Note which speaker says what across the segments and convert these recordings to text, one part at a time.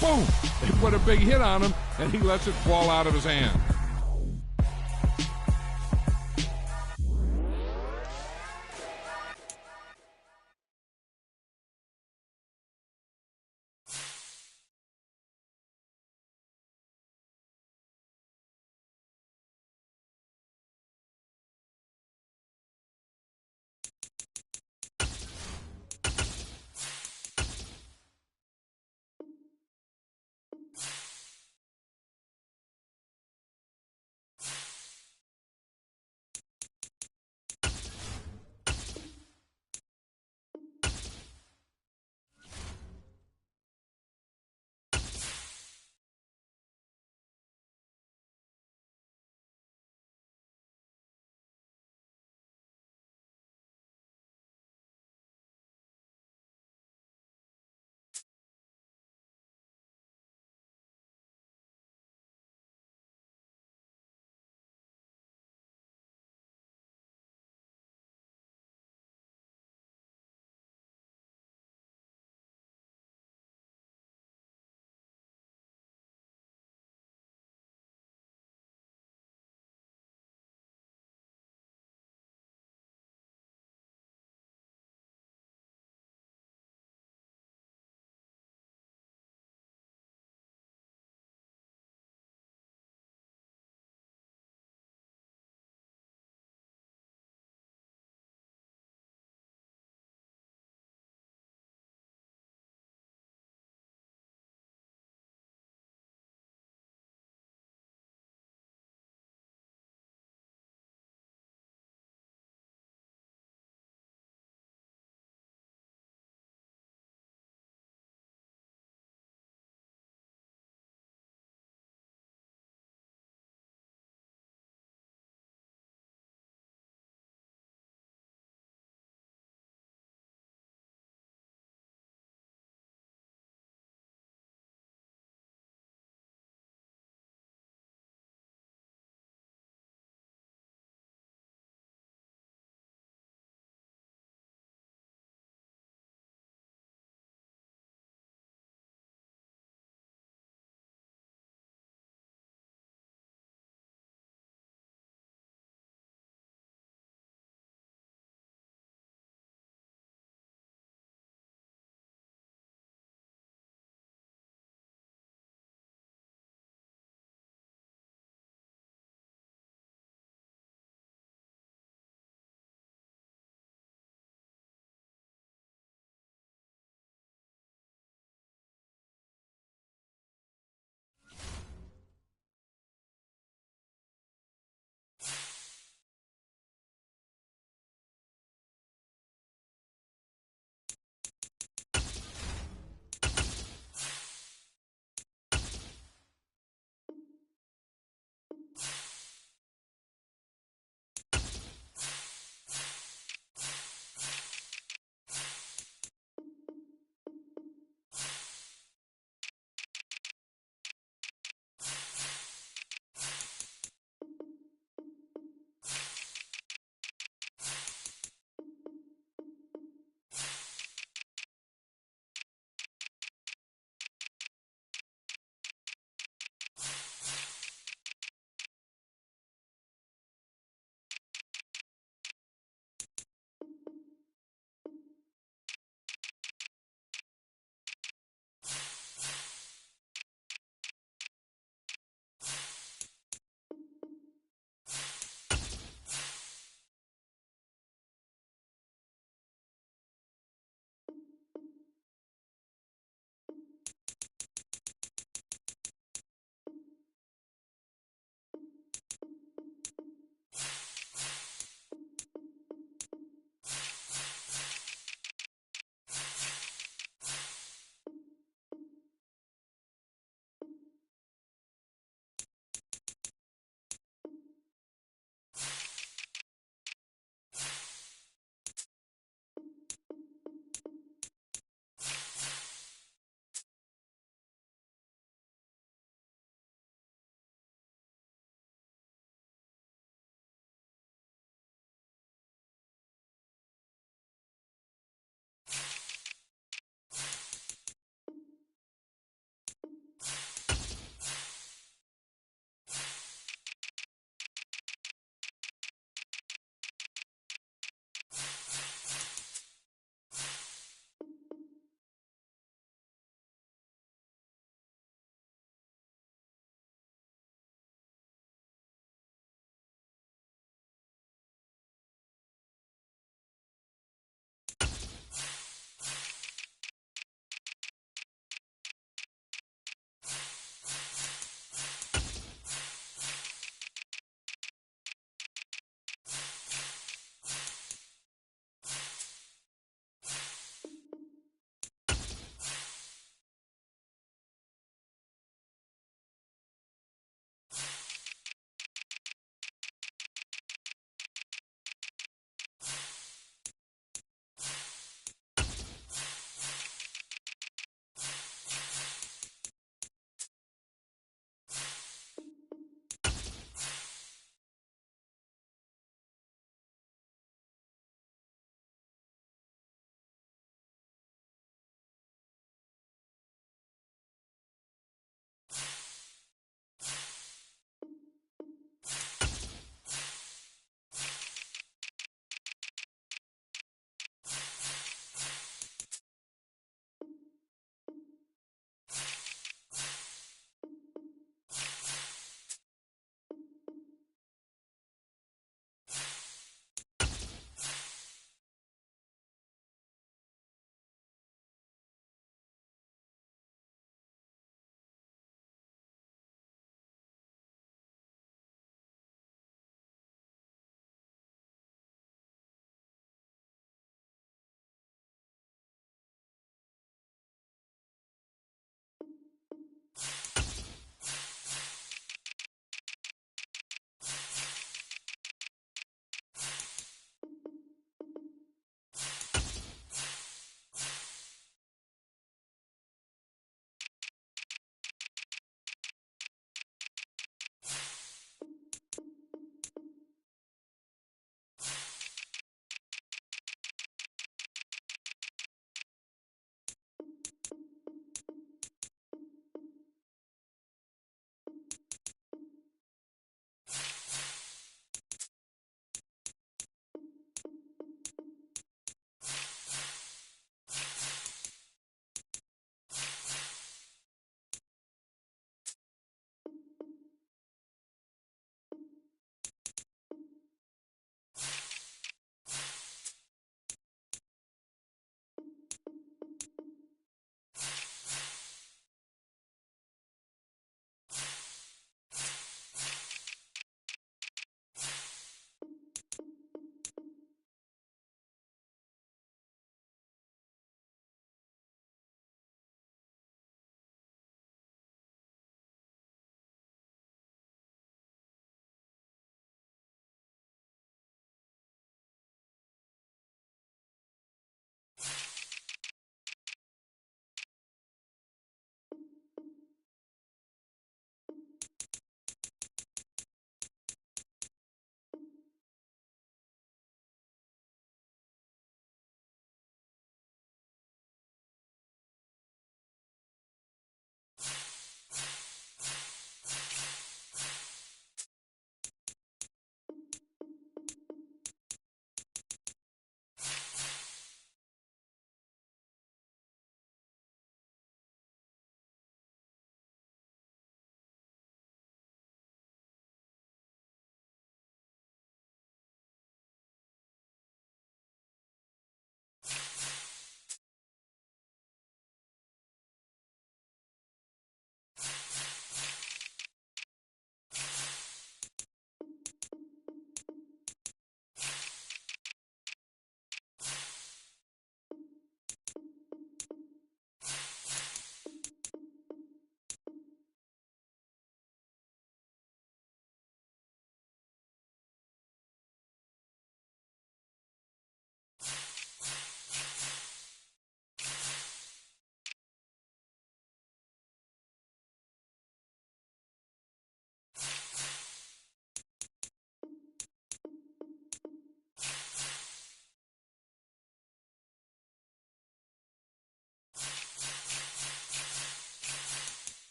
Speaker 1: Boom! They put a big hit on him, and he lets it fall out of his hand.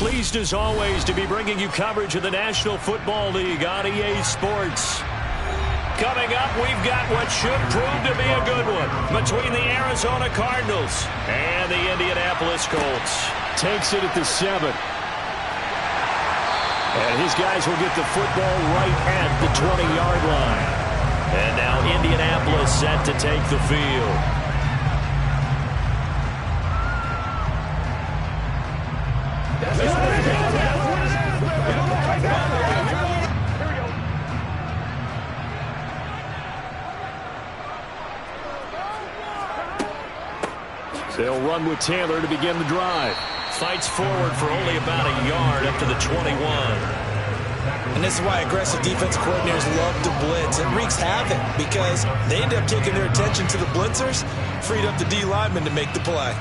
Speaker 2: Pleased as always to be bringing you coverage of the National Football League on EA Sports. Coming up, we've got what should prove to be a good one between the Arizona Cardinals and the Indianapolis Colts.
Speaker 3: Takes it at the 7. And his guys will get the football right at the 20-yard line.
Speaker 2: And now Indianapolis set to take the field.
Speaker 3: They'll run with Taylor to begin the drive.
Speaker 2: Fights forward for only about a yard up to the 21.
Speaker 4: And this is why aggressive defense coordinators love to blitz. It wreaks havoc because they end up taking their attention to the blitzers, freed up the D lineman to make the play.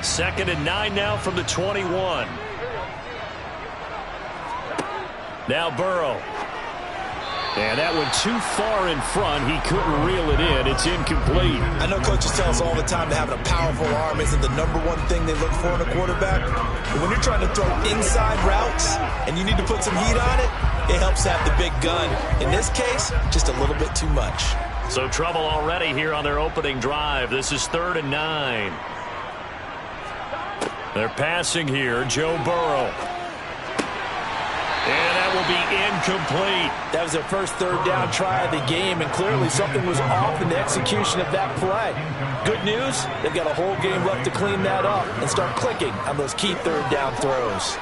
Speaker 2: 2nd and 9 now from the 21. Now Burrow.
Speaker 3: And that one too far in front. He couldn't reel it in. It's incomplete.
Speaker 4: I know coaches tell us all the time that having a powerful arm isn't the #1 thing they look for in a quarterback. But when you're trying to throw inside routes and you need to put some heat on it, it helps have the big gun. In this case, just a little bit too much.
Speaker 2: So trouble already here on their opening drive. This is 3rd and 9. They're passing here. Joe Burrow. And that will be incomplete.
Speaker 4: That was their first 3rd down try of the game, and clearly something was off in the execution of that play. Good news, they've got a whole game left to clean that up and start clicking on those key 3rd down throws.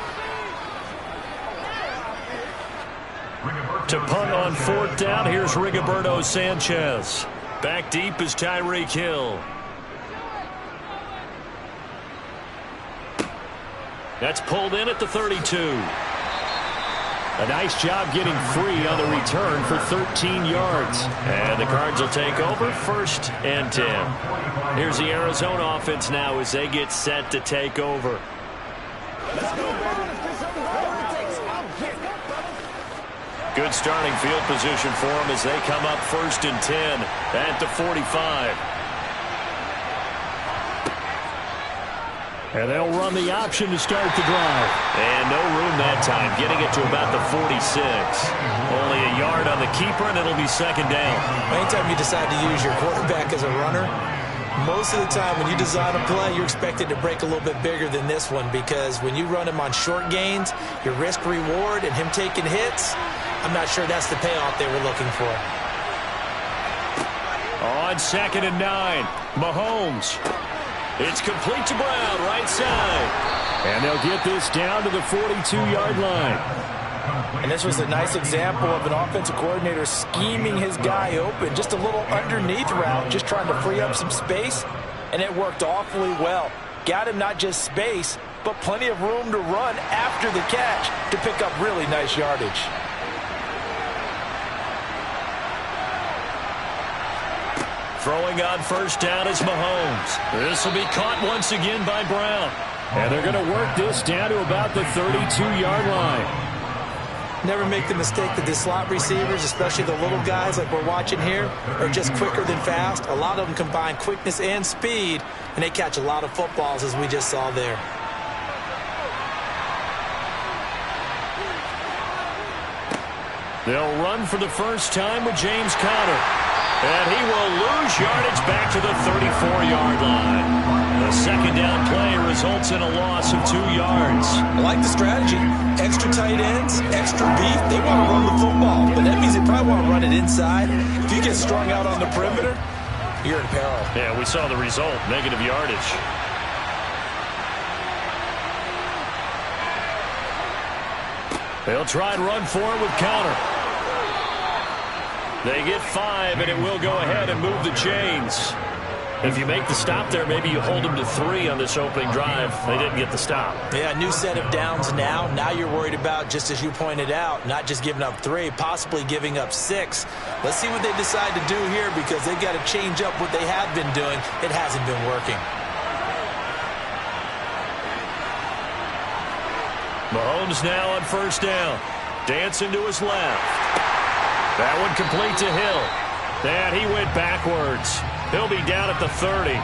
Speaker 2: To punt on 4th down, here's Rigoberto Sanchez. Back deep is Tyreek Hill. That's pulled in at the 32.
Speaker 3: A nice job getting free on the return for 13 yards.
Speaker 2: And the Cards will take over 1st and 10. Here's the Arizona offense now as they get set to take over. Good starting field position for them as they come up 1st and 10 at the 45.
Speaker 3: And they'll run the option to start the drive.
Speaker 2: And no room that time, getting it to about the 46. Only a yard on the keeper, and it'll be 2nd down.
Speaker 4: Anytime you decide to use your quarterback as a runner, most of the time when you design a play, you're expected to break a little bit bigger than this one, because when you run him on short gains, your risk-reward and him taking hits, I'm not sure that's the payoff they were looking for.
Speaker 2: On 2nd and 9, Mahomes. It's complete to Brown, right side.
Speaker 3: And they'll get this down to the 42-yard line.
Speaker 4: And this was a nice example of an offensive coordinator scheming his guy open. Just a little underneath route, just trying to free up some space. And it worked awfully well. Got him not just space, but plenty of room to run after the catch to pick up really nice yardage.
Speaker 2: Throwing on 1st down is Mahomes. This will be caught once again by Brown.
Speaker 3: And they're going to work this down to about the 32-yard line.
Speaker 4: Never make the mistake that the slot receivers, especially the little guys like we're watching here, are just quicker than fast. A lot of them combine quickness and speed, and they catch a lot of footballs, as we just saw there.
Speaker 2: They'll run for the first time with James Conner. And he will lose yardage back to the 34-yard line. The 2nd down play results in a loss of 2 yards.
Speaker 4: I like the strategy. Extra tight ends, extra beef. They want to run the football, but that means they probably want to run it inside. If you get strung out on the perimeter, you're in peril.
Speaker 2: Yeah, we saw the result, negative yardage. They'll try and run for it with Conner. They get 5, and it will go ahead and move the chains. If you make the stop there, maybe you hold them to 3 on this opening drive. They didn't get the stop.
Speaker 4: Yeah, new set of downs now. Now you're worried about, just as you pointed out, not just giving up 3, possibly giving up 6. Let's see what they decide to do here, because they've got to change up what they have been doing. It hasn't been working.
Speaker 2: Mahomes now on 1st down. Dancing to his left. That one complete to Hill. And he went backwards. He'll be down at the 30.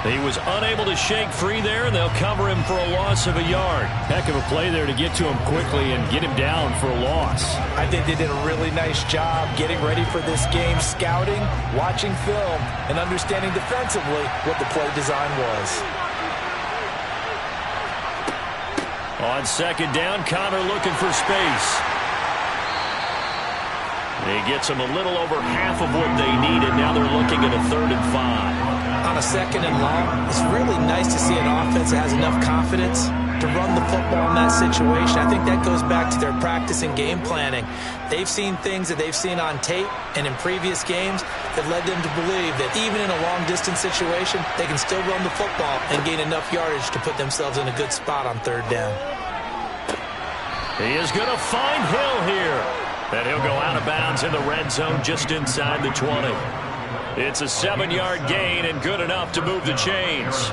Speaker 2: He was unable to shake free there, and they'll cover him for a loss of a yard.
Speaker 3: Heck of a play there to get to him quickly and get him down for a loss.
Speaker 4: I think they did a really nice job getting ready for this game, scouting, watching film, and understanding defensively what the play design was.
Speaker 2: On second down, Connor looking for space. He gets them a little over half of what they needed. Now they're looking at a 3rd and 5.
Speaker 4: On a 2nd and long, it's really nice to see an offense that has enough confidence to run the football in that situation. I think that goes back to their practice and game planning. They've seen things that they've seen on tape and in previous games that led them to believe that even in a long-distance situation, they can still run the football and gain enough yardage to put themselves in a good spot on 3rd down.
Speaker 2: He is going to find Hill here. And he'll go out of bounds in the red zone just inside the 20. It's a 7-yard gain and good enough to move the chains.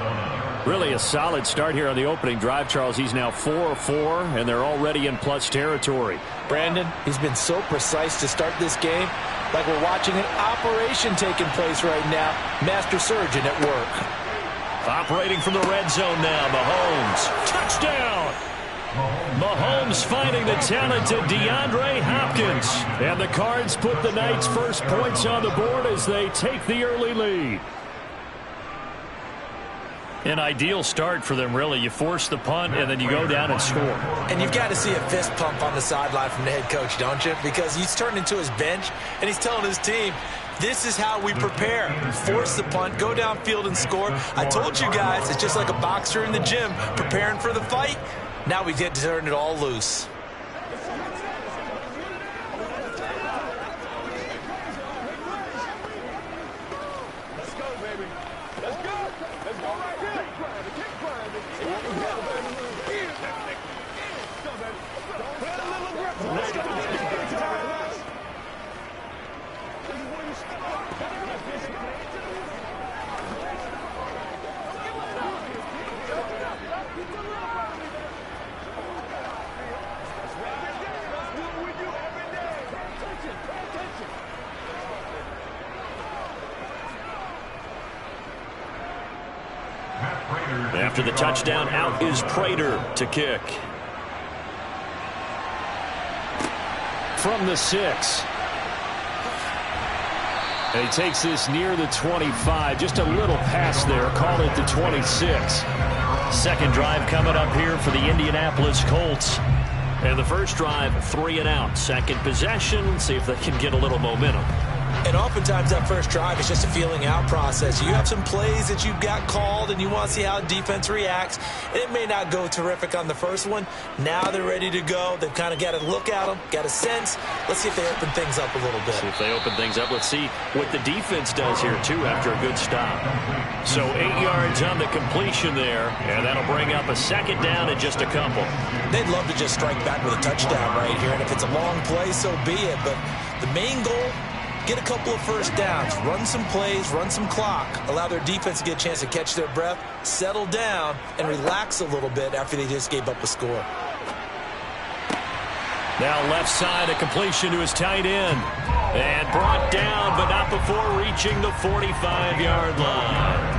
Speaker 3: Really a solid start here on the opening drive, Charles. He's now 4-4, and they're already in plus territory.
Speaker 4: Brandon, he's been so precise to start this game, like we're watching an operation taking place right now. Master surgeon at work.
Speaker 2: Operating from the red zone now, Mahomes. Touchdown! Mahomes finding the talented DeAndre Hopkins.
Speaker 3: And the Cards put the Knights' first points on the board as they take the early lead.
Speaker 2: An ideal start for them, really. You force the punt, and then you go down and score.
Speaker 4: And you've got to see a fist pump on the sideline from the head coach, don't you? Because he's turned into his bench, and he's telling his team, this is how we prepare. Force the punt, go downfield and score. I told you guys, it's just like a boxer in the gym preparing for the fight. Now we get to turn it all loose.
Speaker 1: Let's go, baby. Let's go. Let's go right here. Keep grinding. Let's go, baby.
Speaker 2: After the touchdown, out is Prater to kick.
Speaker 3: From the 6. And he takes this near the 25. Just a little pass there. Call it the 26.
Speaker 2: Second drive coming up here for the Indianapolis Colts. And the first drive, 3 and out. Second possession, see if they can get a little momentum.
Speaker 4: And oftentimes that first drive is just a feeling out process. You have some plays that you've got called and you want to see how defense reacts. And it may not go terrific on the first one. Now they're ready to go. They've kind of got to look at them, got a sense. Let's see if they open things up a little bit.
Speaker 2: See if they open things up. Let's see what the defense does here, too, after a good stop. So 8 yards on the completion there. And that'll bring up a second down and just a couple.
Speaker 4: They'd love to just strike back with a touchdown right here. And if it's a long play, so be it. But the main goal, get a couple of first downs, run some plays, run some clock, allow their defense to get a chance to catch their breath, settle down, and relax a little bit after they just gave up a score.
Speaker 2: Now left side, a completion to his tight end. And brought down, but not before reaching the 45-yard line.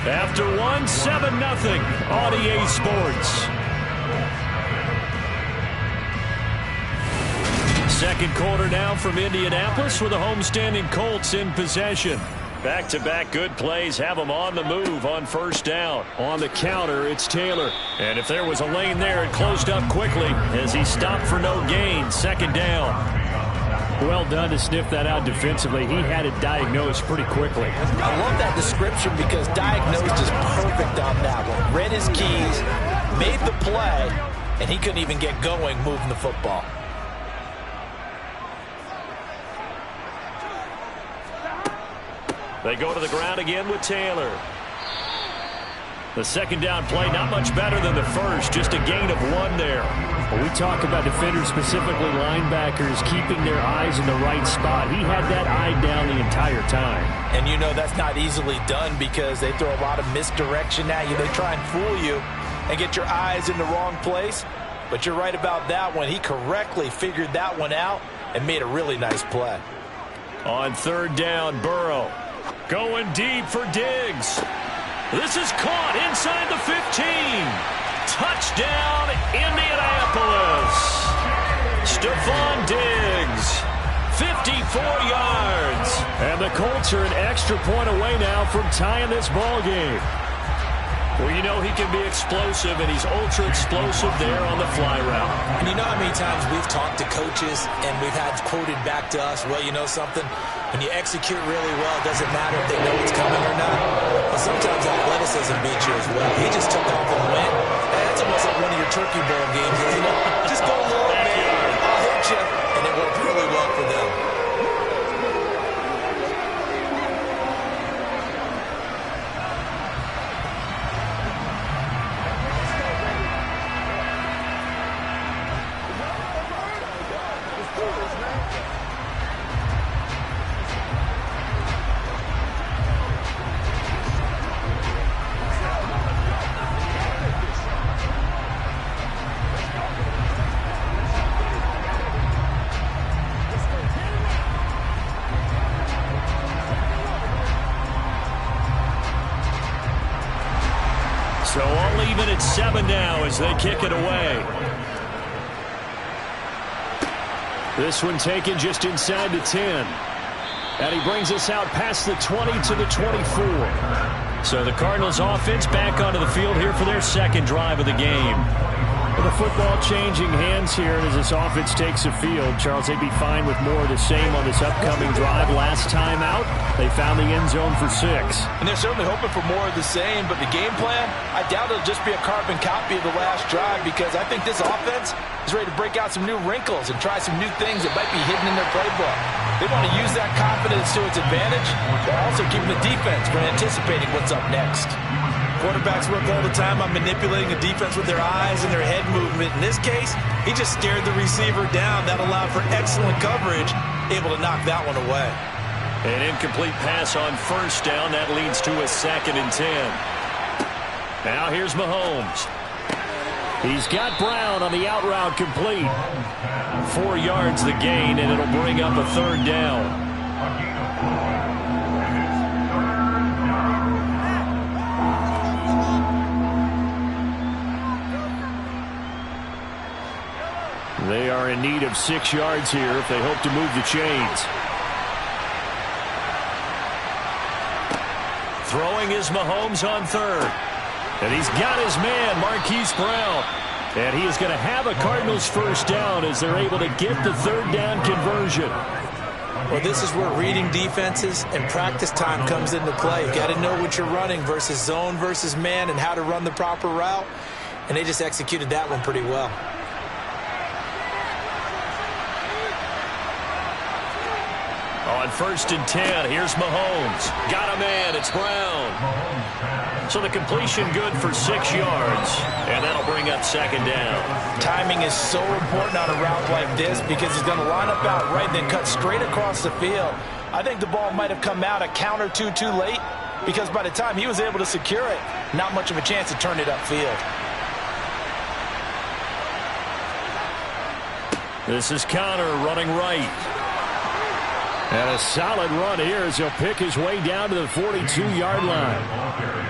Speaker 2: After 1, 7-0 on EA Sports. Second quarter now from Indianapolis with the homestanding Colts in possession. Back-to-back good plays have them on the move on first down.
Speaker 3: On the counter, it's Taylor.
Speaker 2: And if there was a lane there, it closed up quickly as he stopped for no gain. Second down.
Speaker 3: Well done to sniff that out defensively. He had it diagnosed pretty quickly.
Speaker 4: I love that description because diagnosed is perfect on that one. Read his keys, made the play, and he couldn't even get going moving the football.
Speaker 2: They go to the ground again with Taylor. The second down play, not much better than the first, just a gain of 1 there.
Speaker 3: When we talk about defenders, specifically linebackers, keeping their eyes in the right spot, he had that eye down the entire time.
Speaker 4: And you know that's not easily done because they throw a lot of misdirection at you. They try and fool you and get your eyes in the wrong place. But you're right about that one. He correctly figured that one out and made a really nice play.
Speaker 2: On third down, Burrow going deep for Diggs. This is caught inside the 15. Touchdown, Indianapolis. Stephon Diggs, 54 yards.
Speaker 3: And the Colts are an extra point away now from tying this ball game.
Speaker 2: Well, you know he can be explosive, and he's ultra-explosive there on the fly route.
Speaker 4: And you know how many times we've talked to coaches and we've had quoted back to us, well, you know something? When you execute really well, it doesn't matter if they know it's coming or not. But sometimes athleticism beats you as well. He just took off and went. That's almost like one of your Turkey Bowl games, isn't it? Just go low, man. I'll hit you. And it worked really well for them.
Speaker 2: So all even at 7 now as they kick it away.
Speaker 3: This one taken just inside the 10. And he brings us out past the 20 to the 24.
Speaker 2: So the Cardinals offense back onto the field here for their second drive of the game.
Speaker 3: With the football changing hands here as this offense takes the field, Charles, they'd be fine with more of the same on this upcoming drive. Last time out, they found the end zone for 6.
Speaker 4: And they're certainly hoping for more of the same, but the game plan, I doubt it'll just be a carbon copy of the last drive, because I think this offense is ready to break out some new wrinkles and try some new things that might be hidden in their playbook. They want to use that confidence to its advantage, while also keeping the defense from anticipating what's up next. Quarterbacks work all the time on manipulating a defense with their eyes and their head movement. In this case, he just stared the receiver down. That allowed for excellent coverage, able to knock that one away.
Speaker 2: An incomplete pass on first down. That leads to a 2nd and 10. Now here's Mahomes.
Speaker 3: He's got Brown on the out route complete.
Speaker 2: 4 yards the gain, and it'll bring up a 3rd down.
Speaker 3: They are in need of 6 yards here if they hope to move the chains.
Speaker 2: Throwing is Mahomes on 3rd. And he's got his man, Marquise Brown. And he is going to have a Cardinals first down as they're able to get the 3rd down conversion.
Speaker 4: Well, this is where reading defenses and practice time comes into play. You got to know what you're running versus zone versus man and how to run the proper route. And they just executed that one pretty well.
Speaker 2: On 1st and 10, here's Mahomes. Got a man, it's Brown. So the completion good for 6 yards, and that'll bring up 2nd down.
Speaker 4: Timing is so important on a route like this because he's going to line up out right and then cut straight across the field. I think the ball might have come out a count or two too late because by the time he was able to secure it, not much of a chance to turn it upfield.
Speaker 2: This is Connor running right.
Speaker 3: And a solid run here as he'll pick his way down to the 42-yard line.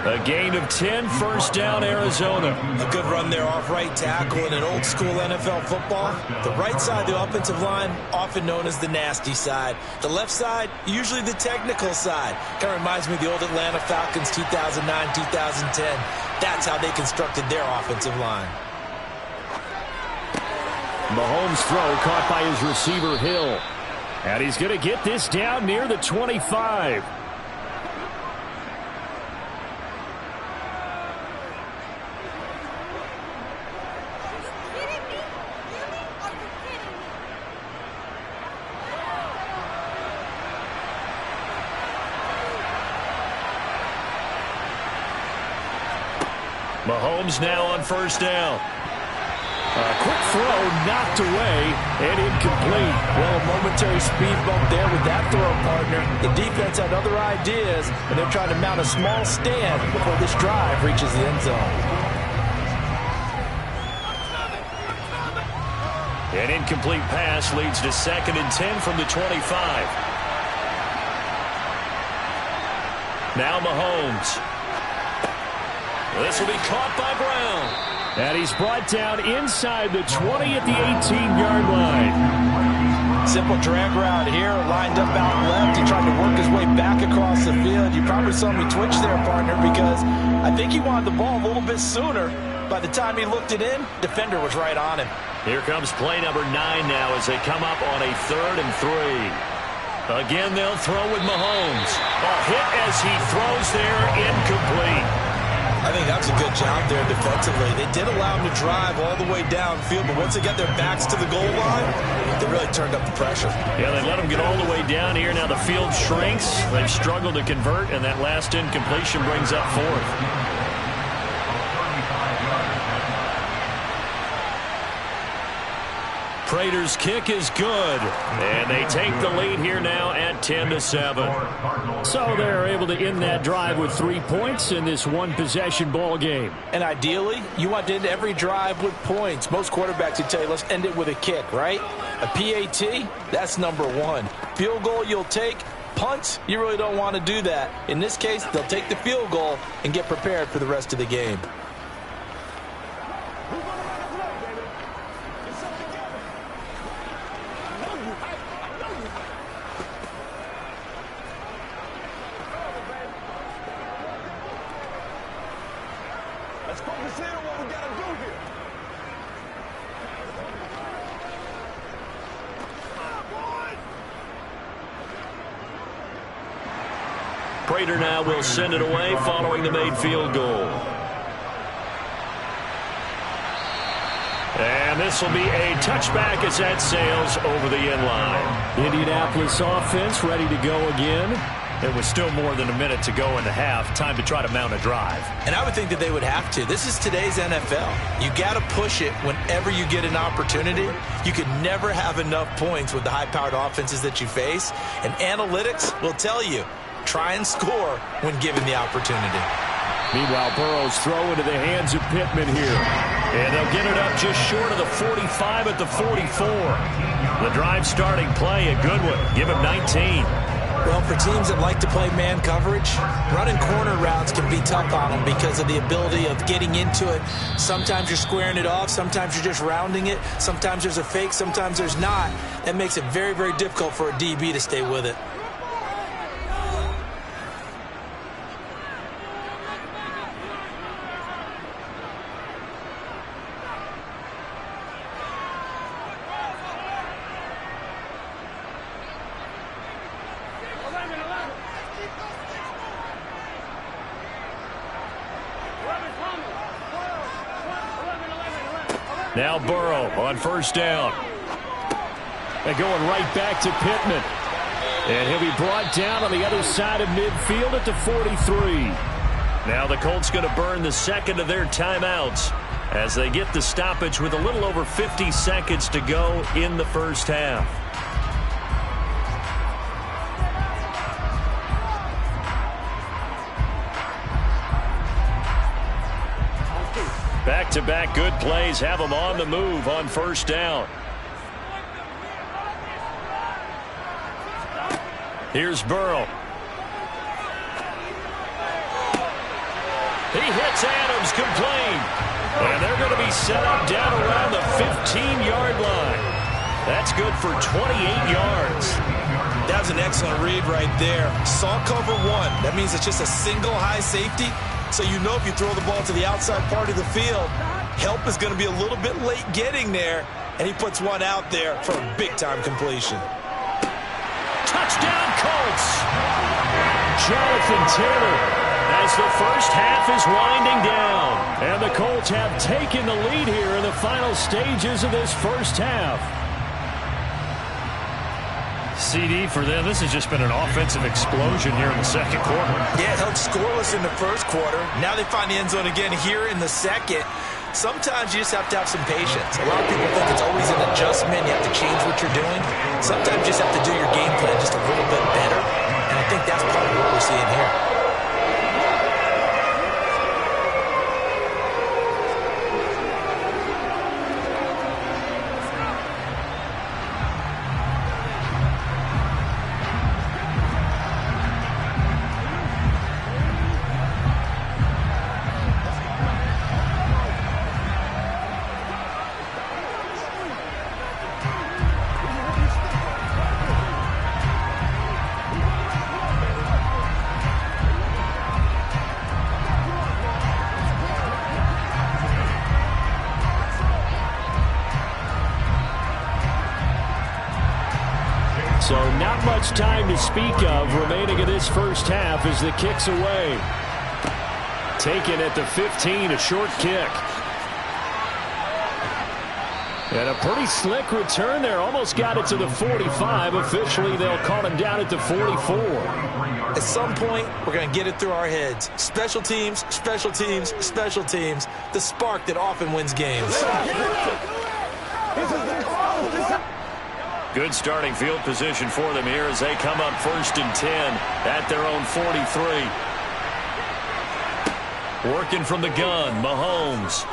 Speaker 2: A gain of 10, first down, Arizona.
Speaker 4: A good run there off right tackle in an old-school NFL football. The right side of the offensive line, often known as the nasty side. The left side, usually the technical side. Kind of reminds me of the old Atlanta Falcons 2009, 2010. That's how they constructed their offensive line.
Speaker 3: Mahomes' throw caught by his receiver, Hill. And he's going to get this down near the 25.
Speaker 2: Mahomes now on first down.
Speaker 3: A quick throw knocked away and incomplete.
Speaker 4: Well, a momentary speed bump there with that throw, partner. The defense had other ideas, and they're trying to mount a small stand before this drive reaches the end zone.
Speaker 2: An incomplete pass leads to 2nd and 10 from the 25. Now Mahomes. This will be caught by Brown.
Speaker 3: And he's brought down inside the 20 at the 18-yard line.
Speaker 4: Simple drag route here, lined up out left. He tried to work his way back across the field. You probably saw me twitch there, partner, because I think he wanted the ball a little bit sooner. By the time he looked it in, defender was right on him.
Speaker 2: Here comes play number 9 now as they come up on a 3rd and 3. Again, they'll throw with Mahomes. A hit as he throws there, incomplete.
Speaker 4: I think that's a good job there defensively. They did allow him to drive all the way downfield, but once they got their backs to the goal line, they really turned up the pressure.
Speaker 2: Yeah, they let him get all the way down here. Now the field shrinks. They've struggled to convert, and that last incompletion brings up 4th. Prater's kick is good, and they take the lead here now at 10-7.
Speaker 3: So they're able to end that drive with 3 points in this one-possession ball game.
Speaker 4: And ideally, you want to end every drive with points. Most quarterbacks would tell you, let's end it with a kick, right? A PAT, that's number 1. Field goal you'll take. Punts, you really don't want to do that. In this case, they'll take the field goal and get prepared for the rest of the game.
Speaker 1: Let's focus in on what we got to do here.
Speaker 2: Prater now will send it away following the made field goal. And this will be a touchback as that sails over the end line.
Speaker 3: Indianapolis offense ready to go again.
Speaker 2: It was still more than a minute to go in the half. Time to try to mount a drive.
Speaker 4: And I would think that they would have to. This is today's NFL. You got to push it whenever you get an opportunity. You can never have enough points with the high-powered offenses that you face. And analytics will tell you, try and score when given the opportunity.
Speaker 3: Meanwhile, Burrow's throw into the hands of Pittman here.
Speaker 2: And they'll get it up just short of the 45 at the 44. The drive starting play, a good one. Give him 19.
Speaker 4: Well, for teams that like to play man coverage, running corner routes can be tough on them because of the ability of getting into it. Sometimes you're squaring it off. Sometimes you're just rounding it. Sometimes there's a fake. Sometimes there's not. That makes it very, very difficult for a DB to stay with it.
Speaker 2: Now Burrow on first down.
Speaker 3: They're going right back to Pittman. And he'll be brought down on the other side of midfield at the 43.
Speaker 2: Now the Colts going to burn the second of their timeouts as they get the stoppage with a little over 50 seconds to go in the first half. Back-to-back good plays have them on the move on first down. Here's Burrow. He hits Adams, complete. And they're going to be set up down around the 15-yard line. That's good for 28 yards.
Speaker 4: That was an excellent read right there. Saw cover 1. That means it's just a single high safety. So you know if you throw the ball to the outside part of the field, help is going to be a little bit late getting there. And he puts one out there for a big-time completion.
Speaker 2: Touchdown, Colts. Jonathan Taylor as the first half is winding down.
Speaker 3: And the Colts have taken the lead here in the final stages of this first half.
Speaker 2: CD for them, this has just been an offensive explosion here in the second quarter.
Speaker 4: Yeah, held scoreless in the first quarter. Now they find the end zone again here in the second. Sometimes you just have to have some patience. A lot of people think it's always an adjustment. You have to change what you're doing. Sometimes you just have to do your game plan just a little bit better. And I think that's part of what we're seeing here.
Speaker 3: So not much time to speak of remaining in this first half as the kick's away. Taken at the 15, a short kick. And a pretty slick return there. Almost got it to the 45. Officially, they'll call him down at the 44.
Speaker 4: At some point, we're going to get it through our heads. Special teams, special teams, special teams. The spark that often wins games.
Speaker 2: Good starting field position for them here as they come up 1st and 10 at their own 43. Working from the gun, Mahomes.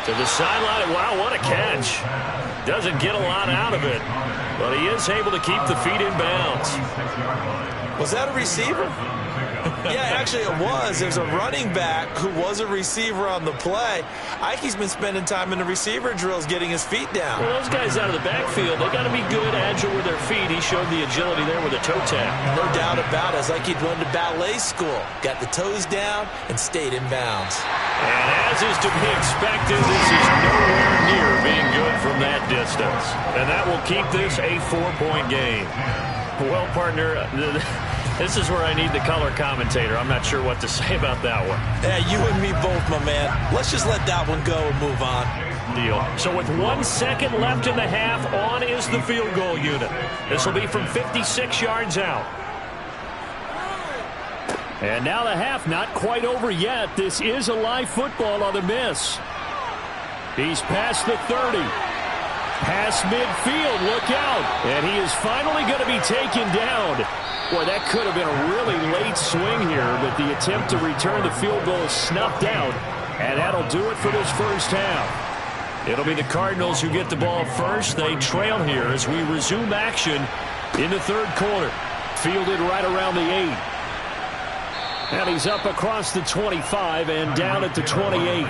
Speaker 2: To the sideline. Wow, what a catch. Doesn't get a lot out of it, but he is able to keep the feet in bounds.
Speaker 4: Was that a receiver? Yeah, actually it was. There's a running back who was a receiver on the play. Ikey's been spending time in the receiver drills getting his feet down.
Speaker 2: Well, those guys out of the backfield, they got to be good, agile with their feet. He showed the agility there with a toe tap.
Speaker 4: No doubt about it. It's like he'd run to ballet school. Got the toes down and stayed in bounds.
Speaker 2: And as is to be expected, this is nowhere near being good from that distance. And that will keep this a 4-point game. Well, partner, this is where I need the color commentator. I'm not sure what to say about that one.
Speaker 4: Yeah, you and me both, my man. Let's just let that one go and move on.
Speaker 2: Deal. So with 1 second left in the half, on is the field goal unit. This will be from 56 yards out.
Speaker 3: And now the half not quite over yet. This is a live football on the miss. He's past the 30. Past midfield. Look out. And he is finally going to be taken down. Boy, that could have been a really late swing here, but the attempt to return the field goal is snuffed out. And that'll do it for this first half. It'll be the Cardinals who get the ball first. They trail here as we resume action in the third quarter. Fielded right around the 8. And he's up across the 25 and down at the 28.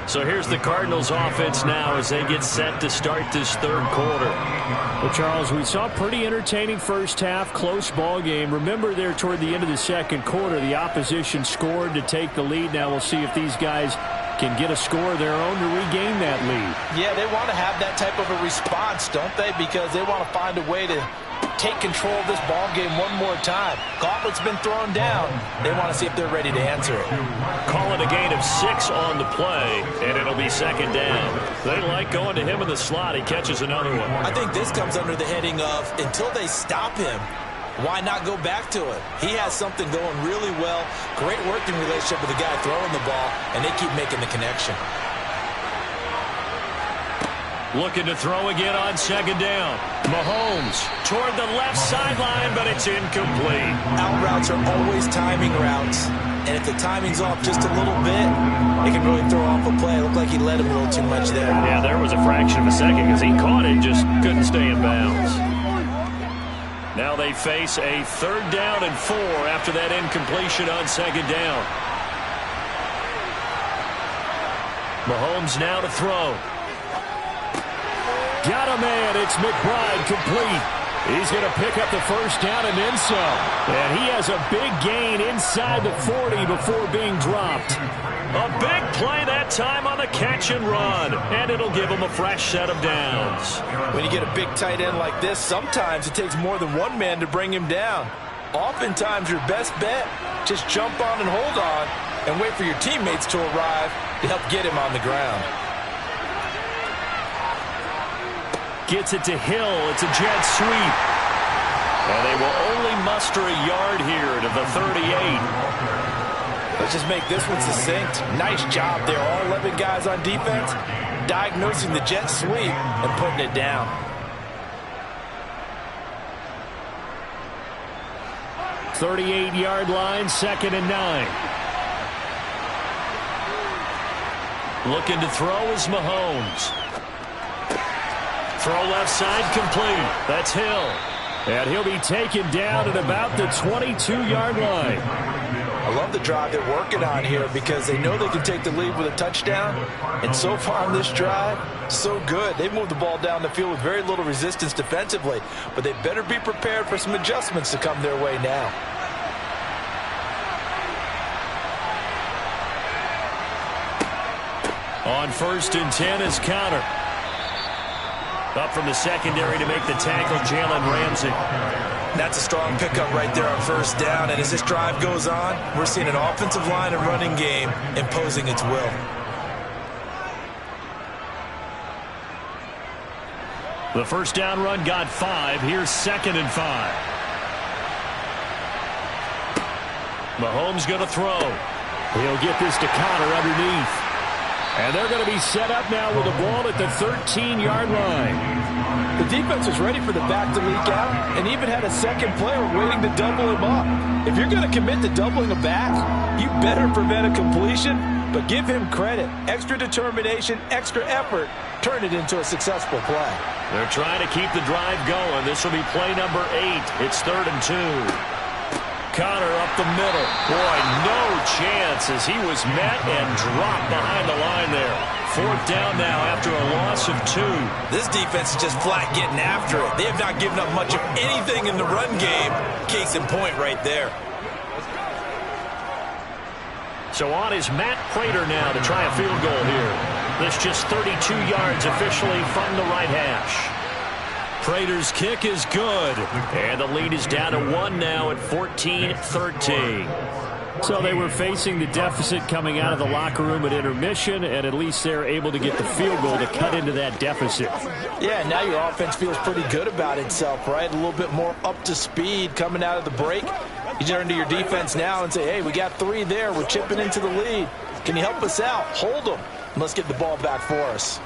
Speaker 3: So here's the Cardinals offense now as they get set to start this third quarter. Well, Charles, we saw a pretty entertaining first half, close ball game. Remember there toward the end of the second quarter, the opposition scored to take the lead. Now we'll see if these guys can get a score of their own to regain that lead.
Speaker 4: Yeah, they want to have that type of a response, don't they? Because they want to find a way to take control of this ball game one more time. Gauntlet's been thrown down. They want to see if they're ready to answer it.
Speaker 2: Call it a gain of 6 on the play, and it'll be second down. They like going to him in the slot. He catches another one.
Speaker 4: I think this comes under the heading of until they stop him, why not go back to it? He has something going really well. Great working relationship with the guy throwing the ball, and they keep making the connection.
Speaker 2: Looking to throw again on second down. Mahomes toward the left sideline, but it's incomplete.
Speaker 4: Out routes are always timing routes, and if the timing's off just a little bit, it can really throw off a play. It looked like he let him a little too much there.
Speaker 2: Yeah, there was a fraction of a second because he caught it, just couldn't stay in bounds. Now they face a 3rd down and 4 after that incompletion on second down. Mahomes now to throw.
Speaker 3: Got a man. It's McBride complete. He's going to pick up the first down and then some. And he has a big gain inside the 40 before being dropped.
Speaker 2: A big play that time on the catch and run. And it'll give him a fresh set of downs.
Speaker 4: When you get a big tight end like this, sometimes it takes more than one man to bring him down. Oftentimes your best bet, just jump on and hold on and wait for your teammates to arrive to help get him on the ground.
Speaker 2: Gets it to Hill. It's a jet sweep. And they will only muster a yard here to the 38.
Speaker 4: Let's just make this one succinct. Nice job there. All 11 guys on defense diagnosing the jet sweep and putting it down.
Speaker 3: .38-yard line, 2nd and 9.
Speaker 2: Looking to throw is Mahomes. Throw left side complete. That's Hill.
Speaker 3: And he'll be taken down at about the 22-yard line.
Speaker 4: I love the drive they're working on here because they know they can take the lead with a touchdown. And so far on this drive, so good. They've moved the ball down the field with very little resistance defensively. But they better be prepared for some adjustments to come their way now.
Speaker 2: On 1st and 10 is Conner. Up from the secondary to make the tackle, Jalen Ramsey.
Speaker 4: That's a strong pickup right there on first down. And as this drive goes on, we're seeing an offensive line and running game imposing its will.
Speaker 3: The first down run got 5. Here's 2nd and 5. Mahomes going to throw. He'll get this to Conner underneath. And they're going to be set up now with the ball at the 13-yard line.
Speaker 4: The defense was ready for the back to leak out and even had a second player waiting to double him up. If you're going to commit to doubling a back, you better prevent a completion, but give him credit. Extra determination, extra effort, turn it into a successful play.
Speaker 2: They're trying to keep the drive going. This will be play number 8. It's 3rd and 2. Conner up the middle. Boy, no chance as he was met and dropped behind the line there. 4th down now after a loss of 2.
Speaker 4: This defense is just flat getting after it. They have not given up much of anything in the run game. Case in point right there.
Speaker 2: So on is Matt Prater now to try a field goal here. This just 32 yards officially from the right hash. Prater's kick is good. And the lead is down to 1 now at 14-13.
Speaker 3: So they were facing the deficit coming out of the locker room at intermission, and at least they're able to get the field goal to cut into that deficit.
Speaker 4: Yeah, now your offense feels pretty good about itself, right? A little bit more up to speed coming out of the break. You turn to your defense now and say, hey, we got 3 there. We're chipping into the lead. Can you help us out? Hold them. Let's get the ball back for us.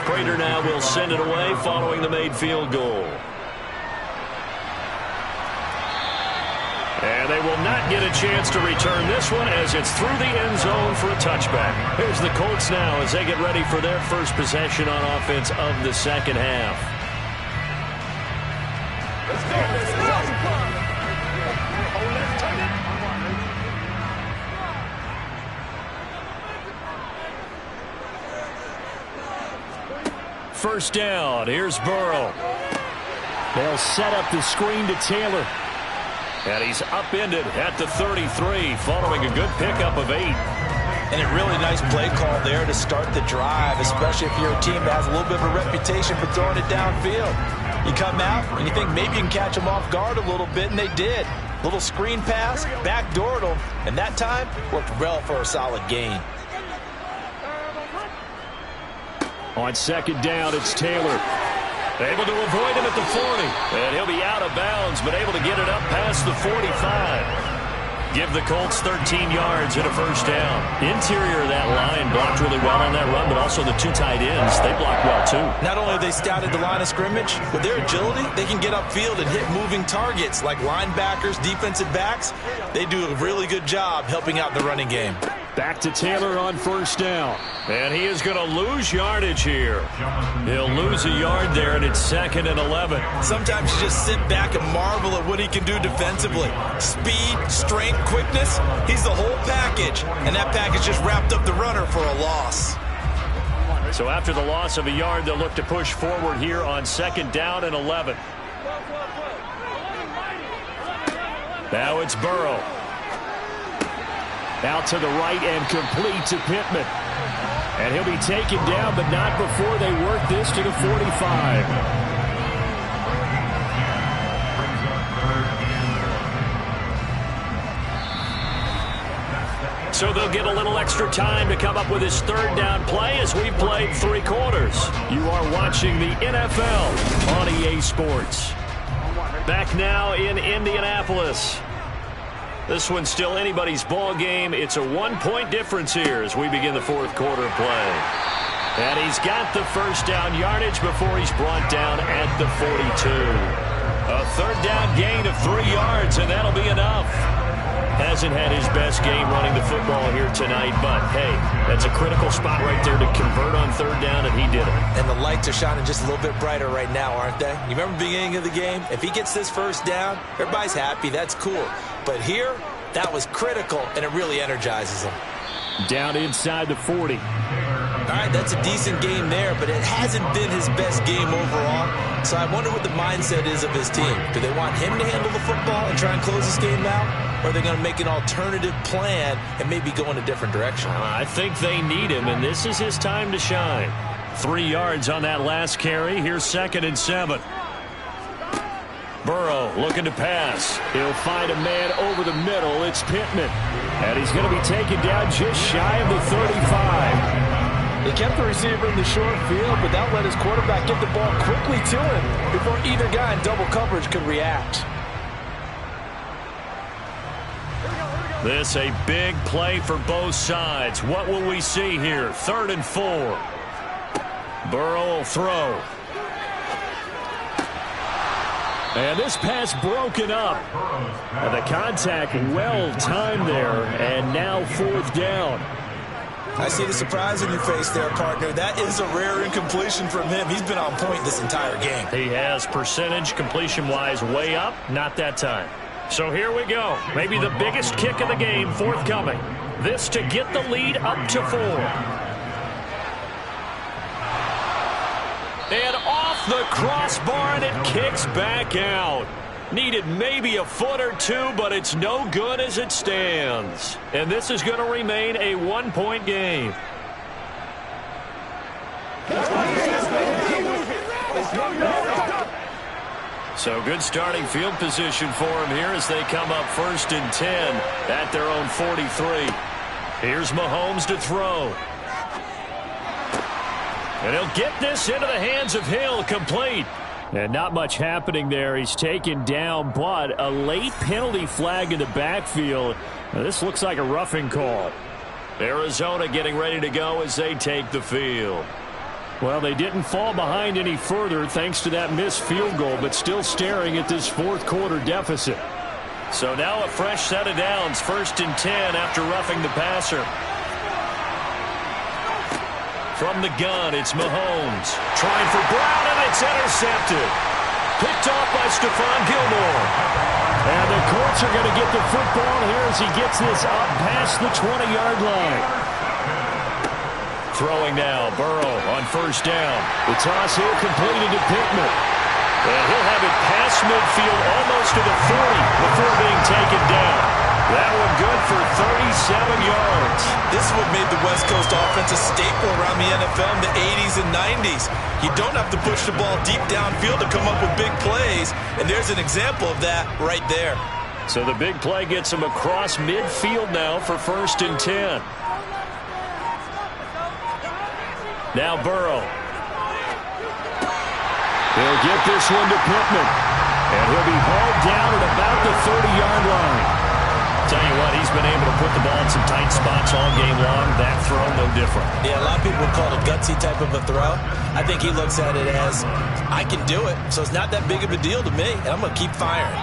Speaker 2: Prater now will send it away following the made field goal. And they will not get a chance to return this one as it's through the end zone for a touchback. Here's the Colts now as they get ready for their first possession on offense of the second half.
Speaker 1: Let's go. Let's go. Oh, let's turn it.
Speaker 2: First down. Here's Burrow.
Speaker 3: They'll set up the screen to Taylor.
Speaker 2: And he's upended at the 33 following a good pickup of 8.
Speaker 4: And a really nice play call there to start the drive, especially if you're a team that has a little bit of a reputation for throwing it downfield. You come out and you think maybe you can catch them off guard a little bit, and they did. Little screen pass, backdoored them, and that time worked well for a solid gain.
Speaker 3: On second down, it's Taylor.
Speaker 2: Able to avoid him at the 40. And he'll be out of bounds, but able to get it up past the 45. Give the Colts 13 yards and a first down. Interior of that line blocked really well on that run, but also the 2 tight ends, they blocked well too.
Speaker 4: Not only have they scouted the line of scrimmage, with their agility, they can get upfield and hit moving targets like linebackers, defensive backs. They do a really good job helping out the running game.
Speaker 3: Back to Taylor on first down.
Speaker 2: And he is going to lose yardage here. He'll lose a yard there, and it's 2nd and 11.
Speaker 4: Sometimes you just sit back and marvel at what he can do defensively. Speed, strength, quickness, he's the whole package. And that package just wrapped up the runner for a loss.
Speaker 2: So after the loss of a yard, they'll look to push forward here on 2nd down and 11. Now it's Burrow.
Speaker 3: Out to the right and complete to Pittman. And he'll be taken down, but not before they work this to the 45.
Speaker 2: So they'll get a little extra time to come up with his 3rd down play as we've played 3 quarters. You are watching the NFL on EA Sports. Back now in Indianapolis. This one's still anybody's ball game. It's a 1-point difference here as we begin the 4th quarter play. And he's got the first down yardage before he's brought down at the 42. A 3rd down gain of 3 yards, and that'll be enough. Hasn't had his best game running the football here tonight, but, hey, that's a critical spot right there to convert on 3rd down, and he did it.
Speaker 4: And the lights are shining just a little bit brighter right now, aren't they? You remember the beginning of the game? If he gets this first down, everybody's happy. That's cool. But here, That was critical, and it really energizes him.
Speaker 3: Down inside the 40.
Speaker 4: All right, that's a decent game there, but it hasn't been his best game overall. So I wonder what the mindset is of his team. Do they want him to handle the football and try and close this game out? Or are they going to make an alternative plan and maybe go in a different direction?
Speaker 2: I think they need him, and this is his time to shine. 3 yards on that last carry. Here's 2nd and 7. Burrow looking to pass.
Speaker 3: He'll find a man over the middle. It's Pittman. And he's going to be taken down just shy of the 35.
Speaker 4: He kept the receiver in the short field, but that let his quarterback get the ball quickly to him before either guy in double coverage could react.
Speaker 2: This a big play for both sides. What will we see here? 3rd and 4. Burrow will throw.
Speaker 3: And this pass broken up. And the contact well timed there. And now 4th down.
Speaker 4: I see the surprise in your face there, partner. That is a rare incompletion from him. He's been on point this entire game.
Speaker 2: He has percentage completion-wise way up. Not that time. So here we go. Maybe the biggest kick of the game forthcoming. This to get the lead up to 4. And off the crossbar, and it kicks back out. Needed maybe a foot or two, but it's no good as it stands. And this is going to remain a 1-point game. So good starting field position for him here as they come up 1st and 10 at their own 43. Here's Mahomes to throw. And he'll get this into the hands of Hill, complete.
Speaker 3: And not much happening there. He's taken down, but a late penalty flag in the backfield. Now, this looks like a roughing call.
Speaker 2: Arizona getting ready to go as they take the field.
Speaker 3: Well, they didn't fall behind any further thanks to that missed field goal, but still staring at this 4th quarter deficit.
Speaker 2: So now a fresh set of downs, 1st and 10 after roughing the passer. From the gun, it's Mahomes. Trying for Brown, and it's intercepted. Picked off by Stephon Gilmore.
Speaker 3: And the Colts are going to get the football here as he gets this up past the 20-yard line.
Speaker 2: Throwing now, Burrow on 1st down.
Speaker 3: The toss here completed to Pittman.
Speaker 2: And he'll have it past midfield almost to the 40 before being taken down. That one good for 37 yards.
Speaker 4: This is what made the West Coast offense a staple around the NFL in the 80s and 90s. You don't have to push the ball deep downfield to come up with big plays, and there's an example of that right there.
Speaker 2: So the big play gets him across midfield now for 1st and 10. Now Burrow.
Speaker 3: He'll get this one to Pittman. And he'll be hauled down at about the 30-yard line.
Speaker 2: Tell you what, he's been able to put the ball in some tight spots all game long. That throw, no different.
Speaker 4: Yeah, a lot of people would call it a gutsy type of a throw. I think he looks at it as, I can do it, so it's not that big of a deal to me, and I'm going to keep firing.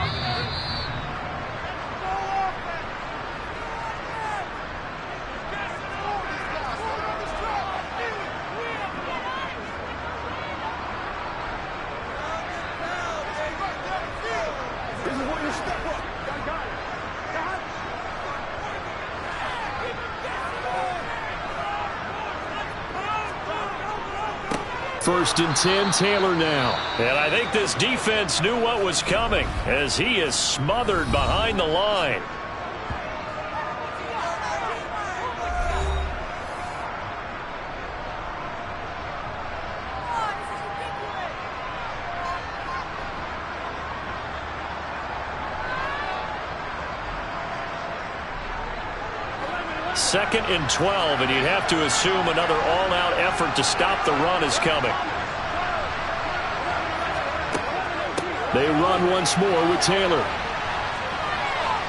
Speaker 3: First and 10, Taylor now.
Speaker 2: And I think this defense knew what was coming as he is smothered behind the line. Second and 12, and you'd have to assume another all-out effort to stop the run is coming.
Speaker 3: They run once more with Taylor.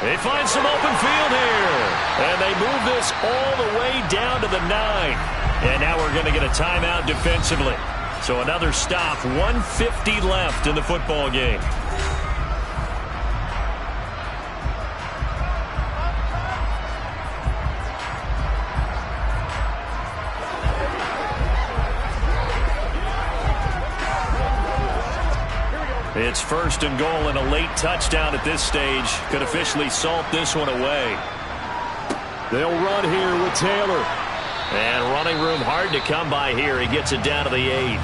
Speaker 2: They find some open field here, and they move this all the way down to the 9. And now we're going to get a timeout defensively. So another stop, 1:50 left in the football game. It's 1st and goal, and a late touchdown at this stage could officially salt this one away.
Speaker 3: They'll run here with Taylor.
Speaker 2: And running room hard to come by here. He gets it down to the 8.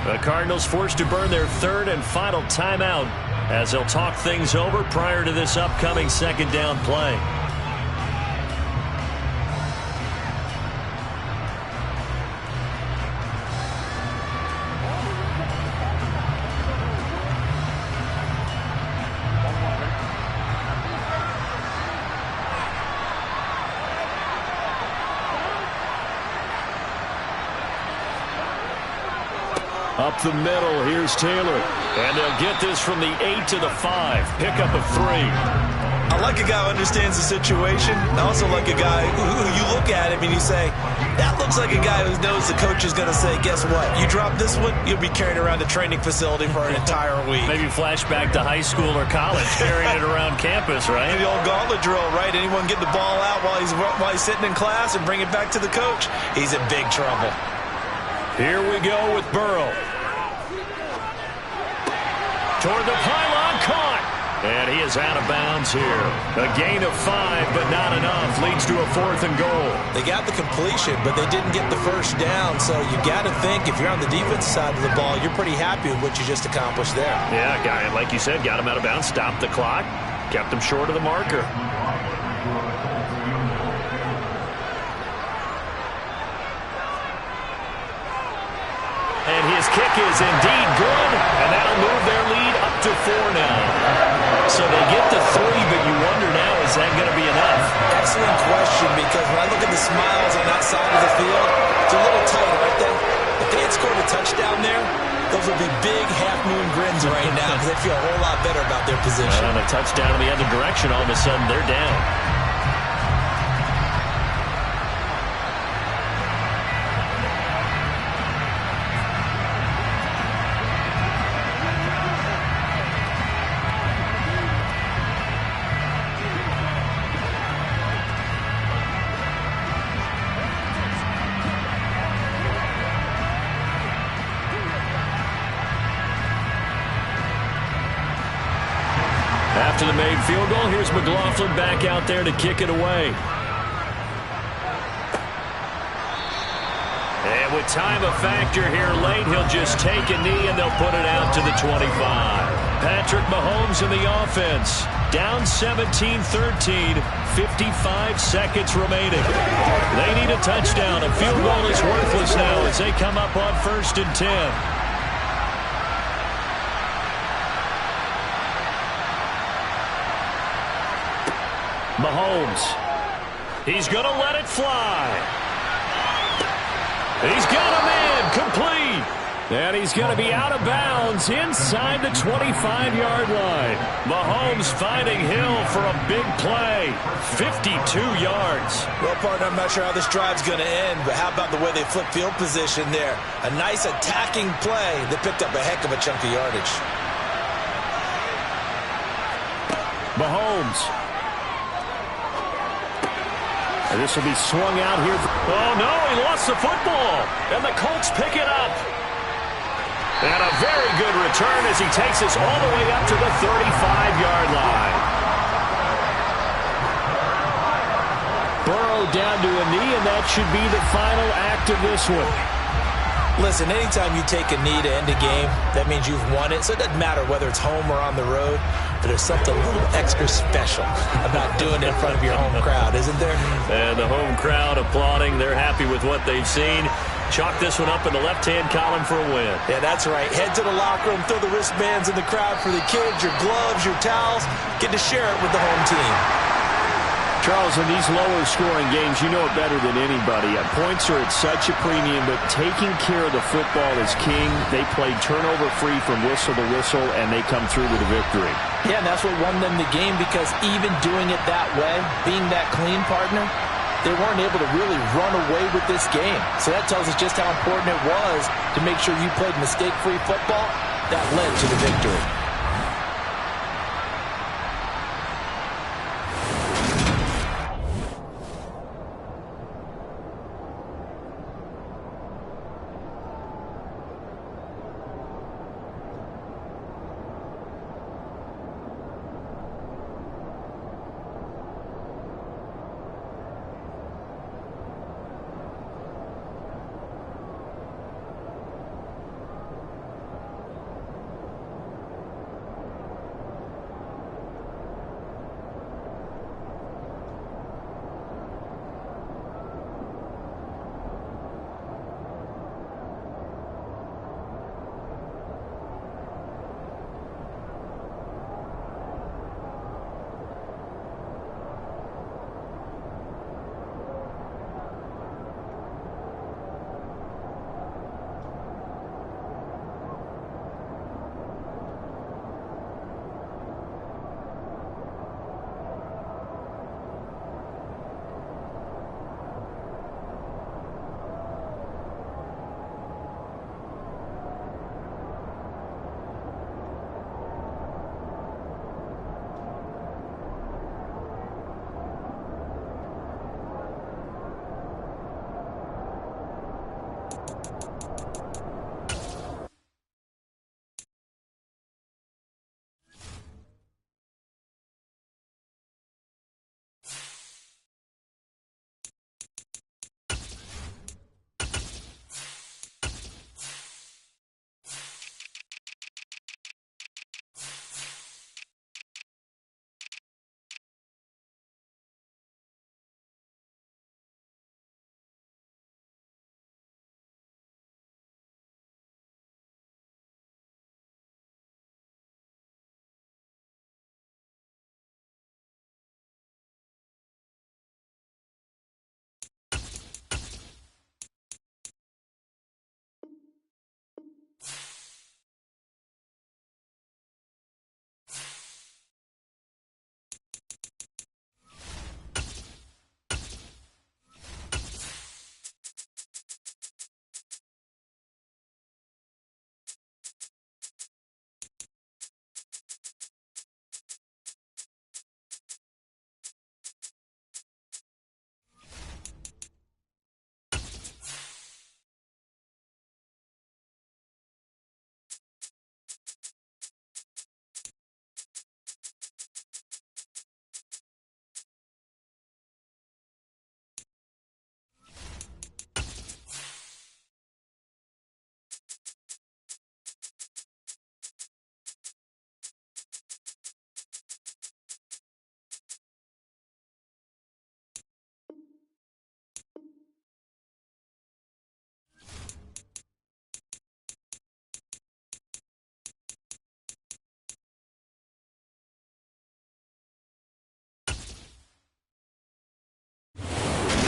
Speaker 2: The Cardinals forced to burn their 3rd and final timeout as they'll talk things over prior to this upcoming 2nd down play.
Speaker 3: Up the middle, here's Taylor.
Speaker 2: And they'll get this from the 8 to the 5. Pickup of 3.
Speaker 4: I like a guy who understands the situation. I also like a guy who you look at him and you say, that looks like a guy who knows the coach is going to say, guess what? You drop this one, you'll be carrying around the training facility for an entire week.
Speaker 2: Maybe flashback to high school or college, carrying it around campus, right?
Speaker 4: The old gauntlet drill, right? Anyone get the ball out while he's sitting in class and bring it back to the coach, he's in big trouble.
Speaker 2: Here we go with Burrow. Toward the pylon, caught. And he is out of bounds here. A gain of 5, but not enough. Leads to a 4th and goal.
Speaker 4: They got the completion, but they didn't get the first down. So you got to think, if you're on the defensive side of the ball, you're pretty happy with what you just accomplished there.
Speaker 2: Yeah, guy, like you said, got him out of bounds, stopped the clock, kept him short of the marker. And his kick is indeed good, and that'll move their lead up to 4 now. So they get to 3, but you wonder now, is that going to be enough?
Speaker 4: Excellent question, because when I look at the smiles on that side of the field, it's a little tight, aren't they? If they had scored a touchdown there, those would be big half-moon grins right now because they feel a whole lot better about their position.
Speaker 2: And a touchdown in the other direction, all of a sudden they're down. After the made field goal, here's McLaughlin back out there to kick it away. And with time a factor here late, he'll just take a knee and they'll put it out to the 25. Patrick Mahomes in the offense. Down 17-13, 55 seconds remaining. They need a touchdown. A field goal is worthless now as they come up on 1st and 10. Mahomes. He's going to let it fly. He's got him in. Complete.
Speaker 3: And he's going to be out of bounds inside the 25-yard line.
Speaker 2: Mahomes finding Hill for a big play. 52 yards.
Speaker 4: Well, partner, I'm not sure how this drive's going to end, but how about the way they flip field position there? A nice attacking play that picked up a heck of a chunk of yardage.
Speaker 3: Mahomes. And this will be swung out here.
Speaker 2: Oh, no, he lost the football. And the Colts pick it up. And a very good return as he takes us all the way up to the 35-yard line.
Speaker 3: Burrow down to a knee, and that should be the final act of this one.
Speaker 4: Listen, anytime you take a knee to end a game, that means you've won it. So it doesn't matter whether it's home or on the road, but there's something a little extra special about doing it in front of your home crowd, isn't there?
Speaker 2: And the home crowd applauding. They're happy with what they've seen. Chalk this one up in the left-hand column for a win.
Speaker 4: Yeah, that's right. Head to the locker room, throw the wristbands in the crowd for the kids, your gloves, your towels. Get to share it with the home team.
Speaker 3: Charles, in these lower-scoring games, you know it better than anybody. Points are at such a premium, but taking care of the football is king. They played turnover-free from whistle to whistle, and they come through with a victory.
Speaker 4: Yeah, and that's what won them the game, because even doing it that way, being that clean, partner, they weren't able to really run away with this game. So that tells us just how important it was to make sure you played mistake-free football. That led to the victory.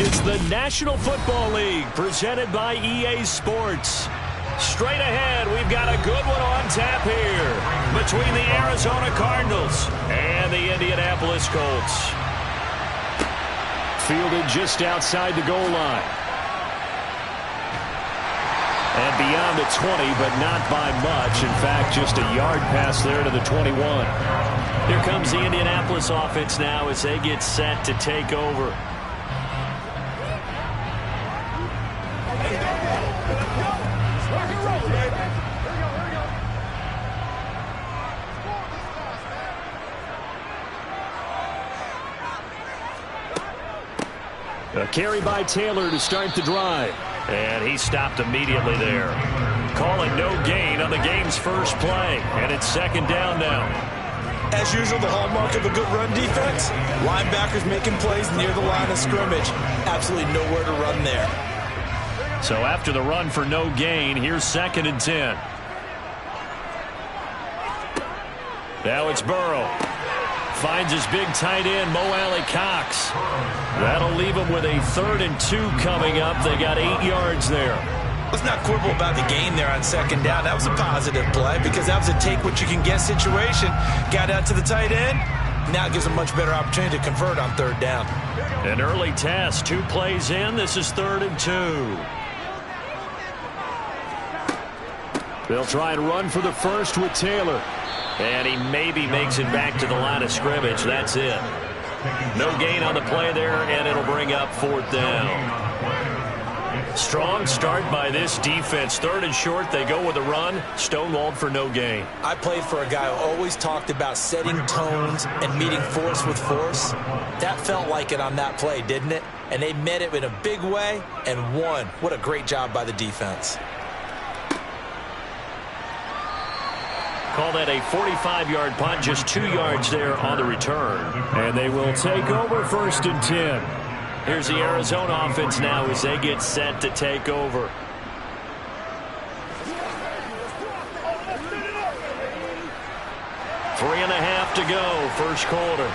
Speaker 2: is the National Football League, presented by EA Sports. Straight ahead, we've got a good one on tap here between the Arizona Cardinals and the Indianapolis Colts.
Speaker 3: Fielded just outside the goal line. And beyond the 20, but not by much. In fact, just a yard pass there to the 21.
Speaker 2: Here comes the Indianapolis offense now as they get set to take over.
Speaker 3: A carry by Taylor to start the drive.
Speaker 2: And he stopped immediately there. Call it no gain on the game's first play. And it's second down now.
Speaker 4: As usual, the hallmark of a good run defense, linebackers making plays near the line of scrimmage. Absolutely nowhere to run there.
Speaker 2: So after the run for no gain, here's 2nd and 10. Now it's Burrow. Finds his big tight end, Mo Alley-Cox. That'll leave him with a 3rd and 2 coming up. They got 8 yards there.
Speaker 4: Let's not quibble about the gain there on 2nd down. That was a positive play because that was a take-what-you-can-get situation. Got out to the tight end. Now it gives a much better opportunity to convert on 3rd down.
Speaker 2: An early test. 2 plays in. This is 3rd and 2.
Speaker 3: They'll try and run for the first with Taylor.
Speaker 2: And he maybe makes it back to the line of scrimmage. That's it. No gain on the play there, and it'll bring up 4th down. Strong start by this defense. 3rd and short, they go with a run. Stonewalled for no gain.
Speaker 4: I played for a guy who always talked about setting tones and meeting force with force. That felt like it on that play, didn't it? And they met it in a big way and won. What a great job by the defense.
Speaker 2: Call that a 45-yard punt, just 2 yards there on the return.
Speaker 3: And they will take over 1st and 10.
Speaker 2: Here's the Arizona offense now as they get set to take over. Three and a half to go, first quarter.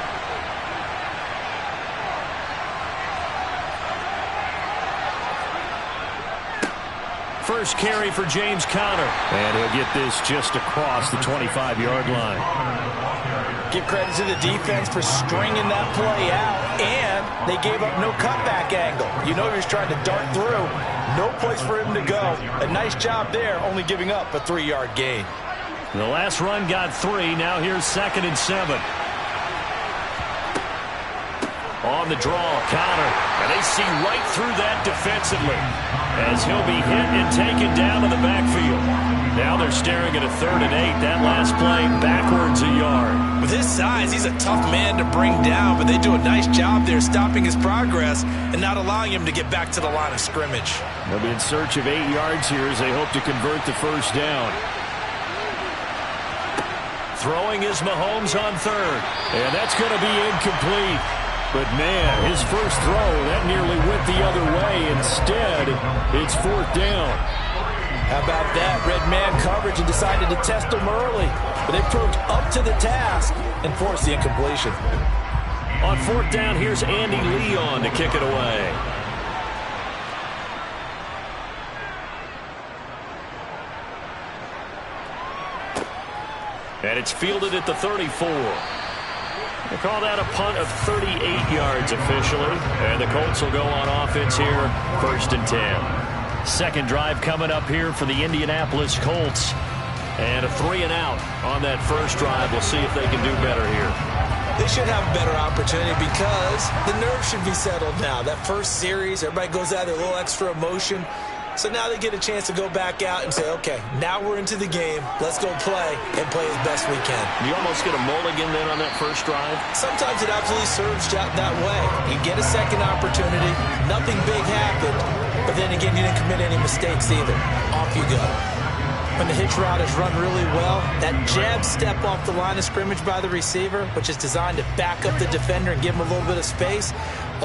Speaker 2: First carry for James Conner.
Speaker 3: And he'll get this just across the 25-yard line.
Speaker 4: Give credit to the defense for stringing that play out, and they gave up no cutback angle. You know he was trying to dart through. No place for him to go. A nice job there, only giving up a 3-yard gain.
Speaker 2: The last run got 3. Now here's 2nd and 7. On the draw, Conner. And they see right through that defensively as he'll be hit and taken down to the backfield. Now they're staring at a 3rd and 8. That last play backwards a yard.
Speaker 4: With his size, he's a tough man to bring down, but they do a nice job there stopping his progress and not allowing him to get back to the line of scrimmage.
Speaker 3: They'll be in search of 8 yards here as they hope to convert the first down.
Speaker 2: Throwing is Mahomes on 3rd.
Speaker 3: And that's going to be incomplete. But, man, his first throw, that nearly went the other way. Instead, it's 4th down.
Speaker 4: How about that? Red man coverage and decided to test him early. But they proved up to the task and forced the incompletion.
Speaker 2: On 4th down, here's Andy Leon to kick it away. And it's fielded at the 34. They call that a punt of 38 yards officially. And the Colts will go on offense here, 1st and 10. Second drive coming up here for the Indianapolis Colts. And a 3-and-out on that first drive. We'll see if they can do better here.
Speaker 4: They should have a better opportunity because the nerves should be settled now. That first series, everybody goes out there, a little extra emotion. So now they get a chance to go back out and say, okay, now we're into the game. Let's go play and play as best we can.
Speaker 2: You almost get a mulligan then on that first drive?
Speaker 4: Sometimes it absolutely serves that way. You get a second opportunity. Nothing big happened. But then again, you didn't commit any mistakes either. Off you go. When the hitch route is run really well, that jab step off the line of scrimmage by the receiver, which is designed to back up the defender and give him a little bit of space,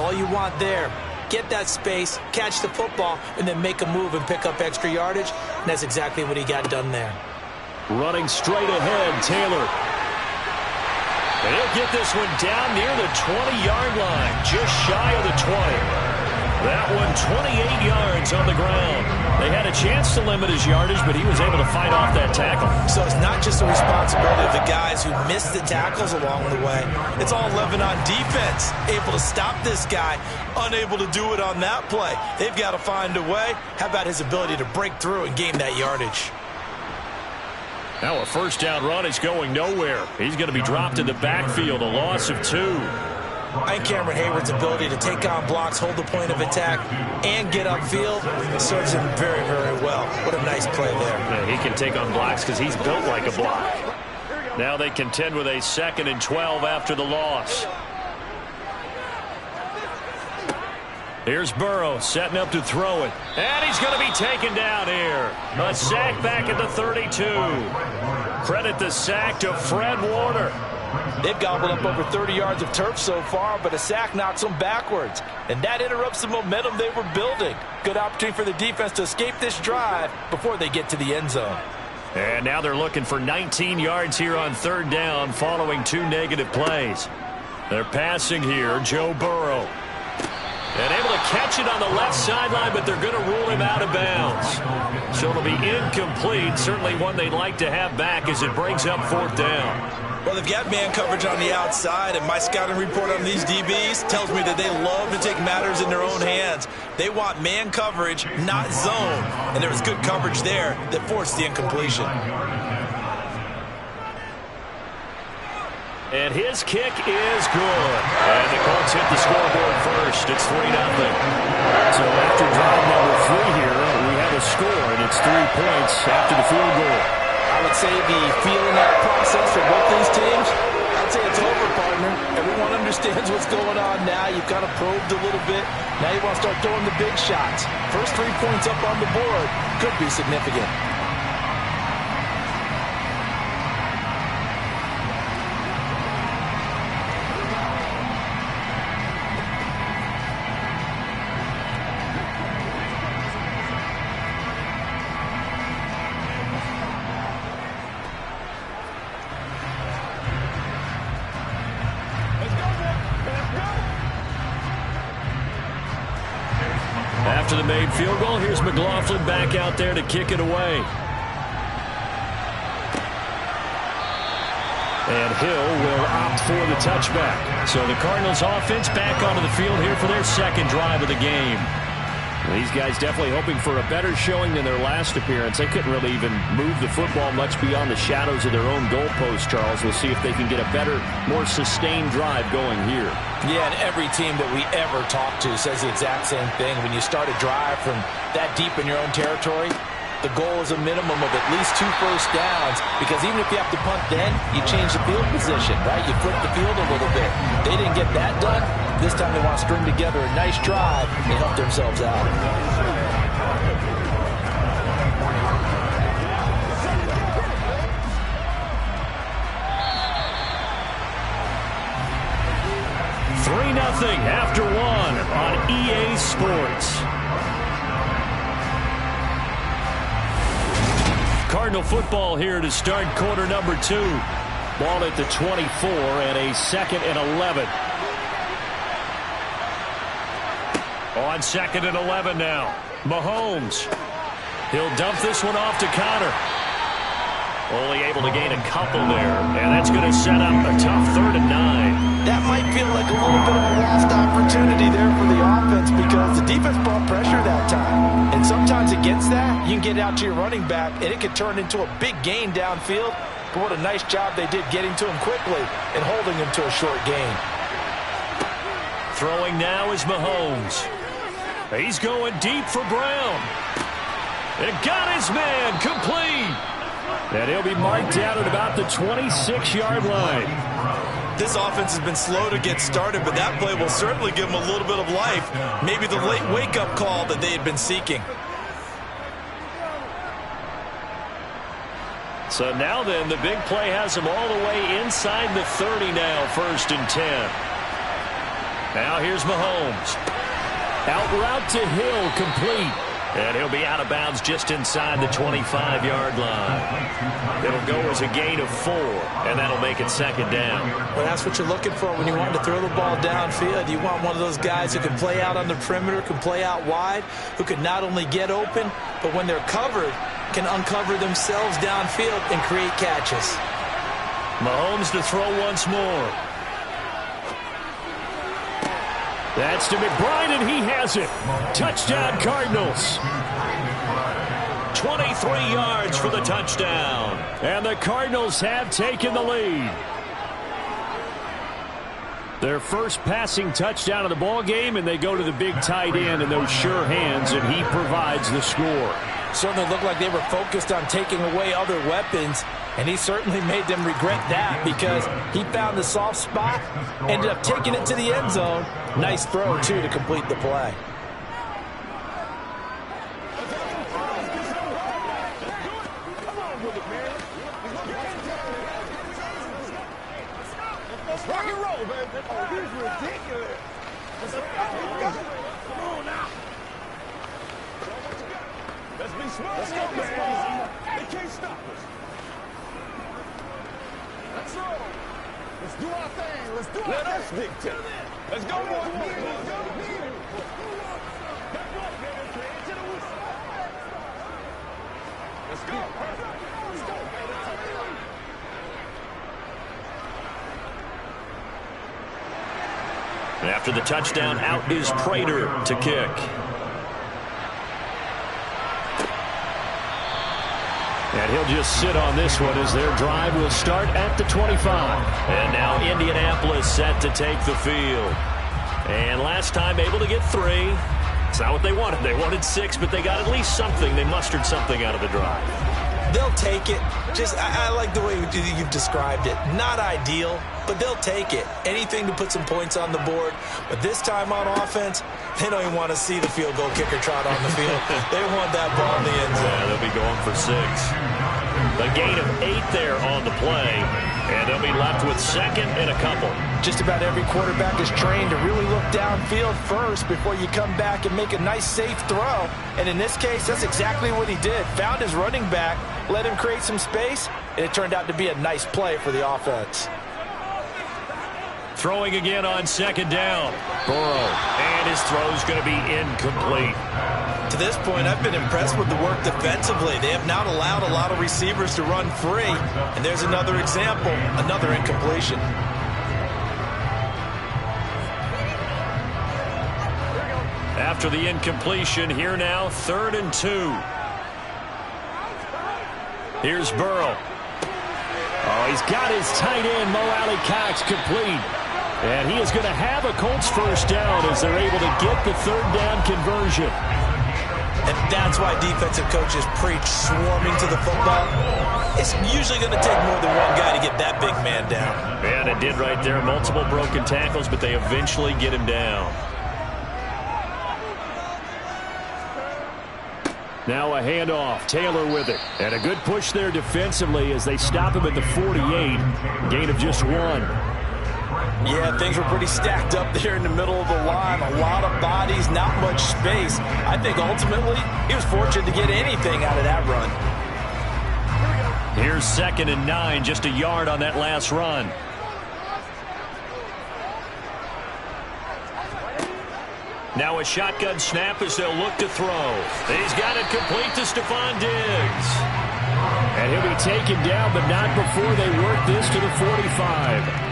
Speaker 4: all you want there. Get that space, catch the football, and then make a move and pick up extra yardage. And that's exactly what he got done there.
Speaker 3: Running straight ahead, Taylor.
Speaker 2: And he'll get this one down near the 20-yard line, just shy of the 20. That one 28 yards on the ground. They had a chance to limit his yardage, but he was able to fight off that tackle.
Speaker 4: So it's not just the responsibility of the guys who missed the tackles along the way. It's all 11 on defense, able to stop this guy, unable to do it on that play. They've got to find a way. How about his ability to break through and gain that yardage?
Speaker 2: Now a first down run is going nowhere. He's going to be dropped in the backfield, a loss of 2.
Speaker 4: And Cameron Hayward's ability to take on blocks, hold the point of attack, and get upfield serves him very, very well. What a nice play there.
Speaker 2: Yeah, he can take on blocks because he's built like a block. Now they contend with a 2nd and 12 after the loss. Here's Burrow setting up to throw it. And he's going to be taken down here. A sack back at the 32. Credit the sack to Fred Warner.
Speaker 4: They've gobbled up over 30 yards of turf so far, but a sack knocks them backwards. And that interrupts the momentum they were building. Good opportunity for the defense to escape this drive before they get to the end zone.
Speaker 2: And now they're looking for 19 yards here on 3rd down following 2 negative plays. They're passing here, Joe Burrow. And able to catch it on the left sideline, but they're going to rule him out of bounds. So it'll be incomplete, certainly one they'd like to have back as it brings up 4th down.
Speaker 4: Well, they've got man coverage on the outside, and my scouting report on these DBs tells me that they love to take matters in their own hands. They want man coverage, not zone, and there was good coverage there that forced the incompletion.
Speaker 2: And his kick is good. And the Colts hit the scoreboard first. It's 3-0. So after drive number 3 here, we have a score, and it's 3 points after the field goal.
Speaker 4: I would say the feeling that process for both these teams, I'd say it's over, partner. Everyone understands what's going on now. You've kind of probed a little bit. Now you want to start throwing the big shots. First 3 points up on the board could be significant.
Speaker 2: After the made field goal, here's McLaughlin back out there to kick it away. And Hill will opt for the touchback. So the Cardinals offense back onto the field here for their 2nd drive of the game. These guys definitely hoping for a better showing than their last appearance. They couldn't really even move the football much beyond the shadows of their own goalpost, Charles. We'll see if they can get a better, more sustained drive going here.
Speaker 4: Yeah, and every team that we ever talk to says the exact same thing. When you start a drive from that deep in your own territory, the goal is a minimum of at least 2 first downs, because even if you have to punt then, you change the field position, right? You flip the field a little bit. They didn't get that done. This time they want to string together a nice drive and help themselves out.
Speaker 2: After 1 on EA Sports. Cardinal football here to start quarter number 2. Ball at the 24 and a 2nd and 11. On 2nd and 11 now. Mahomes. He'll dump this one off to Connor. Only able to gain a couple there. And that's going to set up a tough 3rd and 9.
Speaker 4: That might feel like a little bit of a lost opportunity there for the offense, because the defense brought pressure that time. And sometimes against that, you can get out to your running back, and it could turn into a big gain downfield. But what a nice job they did getting to him quickly and holding him to a short gain.
Speaker 2: Throwing now is Mahomes. He's going deep for Brown. And got his man complete. And he'll be marked down at about the 26-yard line.
Speaker 4: This offense has been slow to get started, but that play will certainly give them a little bit of life. Maybe the late wake-up call that they had been seeking.
Speaker 2: So now then, the big play has them all the way inside the 30 now, 1st and 10. Now here's Mahomes. Out route to Hill, complete. And he'll be out of bounds just inside the 25-yard line. It'll go as a gain of 4, and that'll make it second down.
Speaker 4: Well, that's what you're looking for when you want to throw the ball downfield. You want one of those guys who can play out on the perimeter, can play out wide, who can not only get open, but when they're covered, can uncover themselves downfield and create catches.
Speaker 2: Mahomes to throw once more.
Speaker 3: That's to McBride, and he has it. Touchdown, Cardinals.
Speaker 2: 23 yards for the touchdown.
Speaker 3: And the Cardinals have taken the lead. Their first passing touchdown of the ball game, and they go to the big tight end in those sure hands, and he provides the score.
Speaker 4: Certainly looked like they were focused on taking away other weapons, and he certainly made them regret that because he found the soft spot, ended up taking it to the end zone. Nice throw, too, to complete the play.
Speaker 1: Rock and roll, baby. Oh, this is ridiculous. Come on now. Let's be smart. Let's go, man. They can't stop us. Let's roll. Let's do our thing. Let's do our thing. Let us dictate. Let's go, boys. Let's go. Let's go. Let's go.
Speaker 2: After the touchdown, out is Prater to kick.
Speaker 3: And he'll just sit on this one as their drive will start at the 25.
Speaker 2: And now Indianapolis set to take the field. And last time able to get 3. It's not what they wanted. They wanted 6, but they got at least something. They mustered something out of the drive.
Speaker 4: They'll take it. I like the way you've described it. Not ideal, but they'll take it. Anything to put some points on the board. But this time on offense, they don't even want to see the field goal kicker trot on the field. They want that ball in the end zone.
Speaker 2: Yeah, they'll be going for 6. A gain of 8 there on the play, and they'll be left with second and a couple.
Speaker 4: Just about every quarterback is trained to really look downfield first before you come back and make a nice, safe throw. And in this case, that's exactly what he did. Found his running back, let him create some space, and it turned out to be a nice play for the offense.
Speaker 2: Throwing again on second down. Burrow, and his throw's going to be incomplete.
Speaker 4: To this point, I've been impressed with the work defensively. They have not allowed a lot of receivers to run free. And there's another example, another incompletion.
Speaker 2: After the incompletion, here now, 3rd and 2. Here's Burrow.
Speaker 3: Oh, he's got his tight end, Mo Alley-Cox, complete. And he is going to have a Colts first down as they're able to get the 3rd down conversion.
Speaker 4: And that's why defensive coaches preach swarming to the football. It's usually going to take more than one guy to get that big man down.
Speaker 2: And it did right there. Multiple broken tackles, but they eventually get him down.
Speaker 3: Now a handoff. Taylor with it. And a good push there defensively as they stop him at the 48. Gain of just 1.
Speaker 4: Yeah, things were pretty stacked up there in the middle of the line. A lot of bodies, not much space. I think ultimately he was fortunate to get anything out of that run.
Speaker 2: Here's 2nd and 9, just a yard on that last run. Now a shotgun snap as they'll look to throw. He's got it complete to Stephon Diggs.
Speaker 3: And he'll be taken down, but not before they work this to the 45.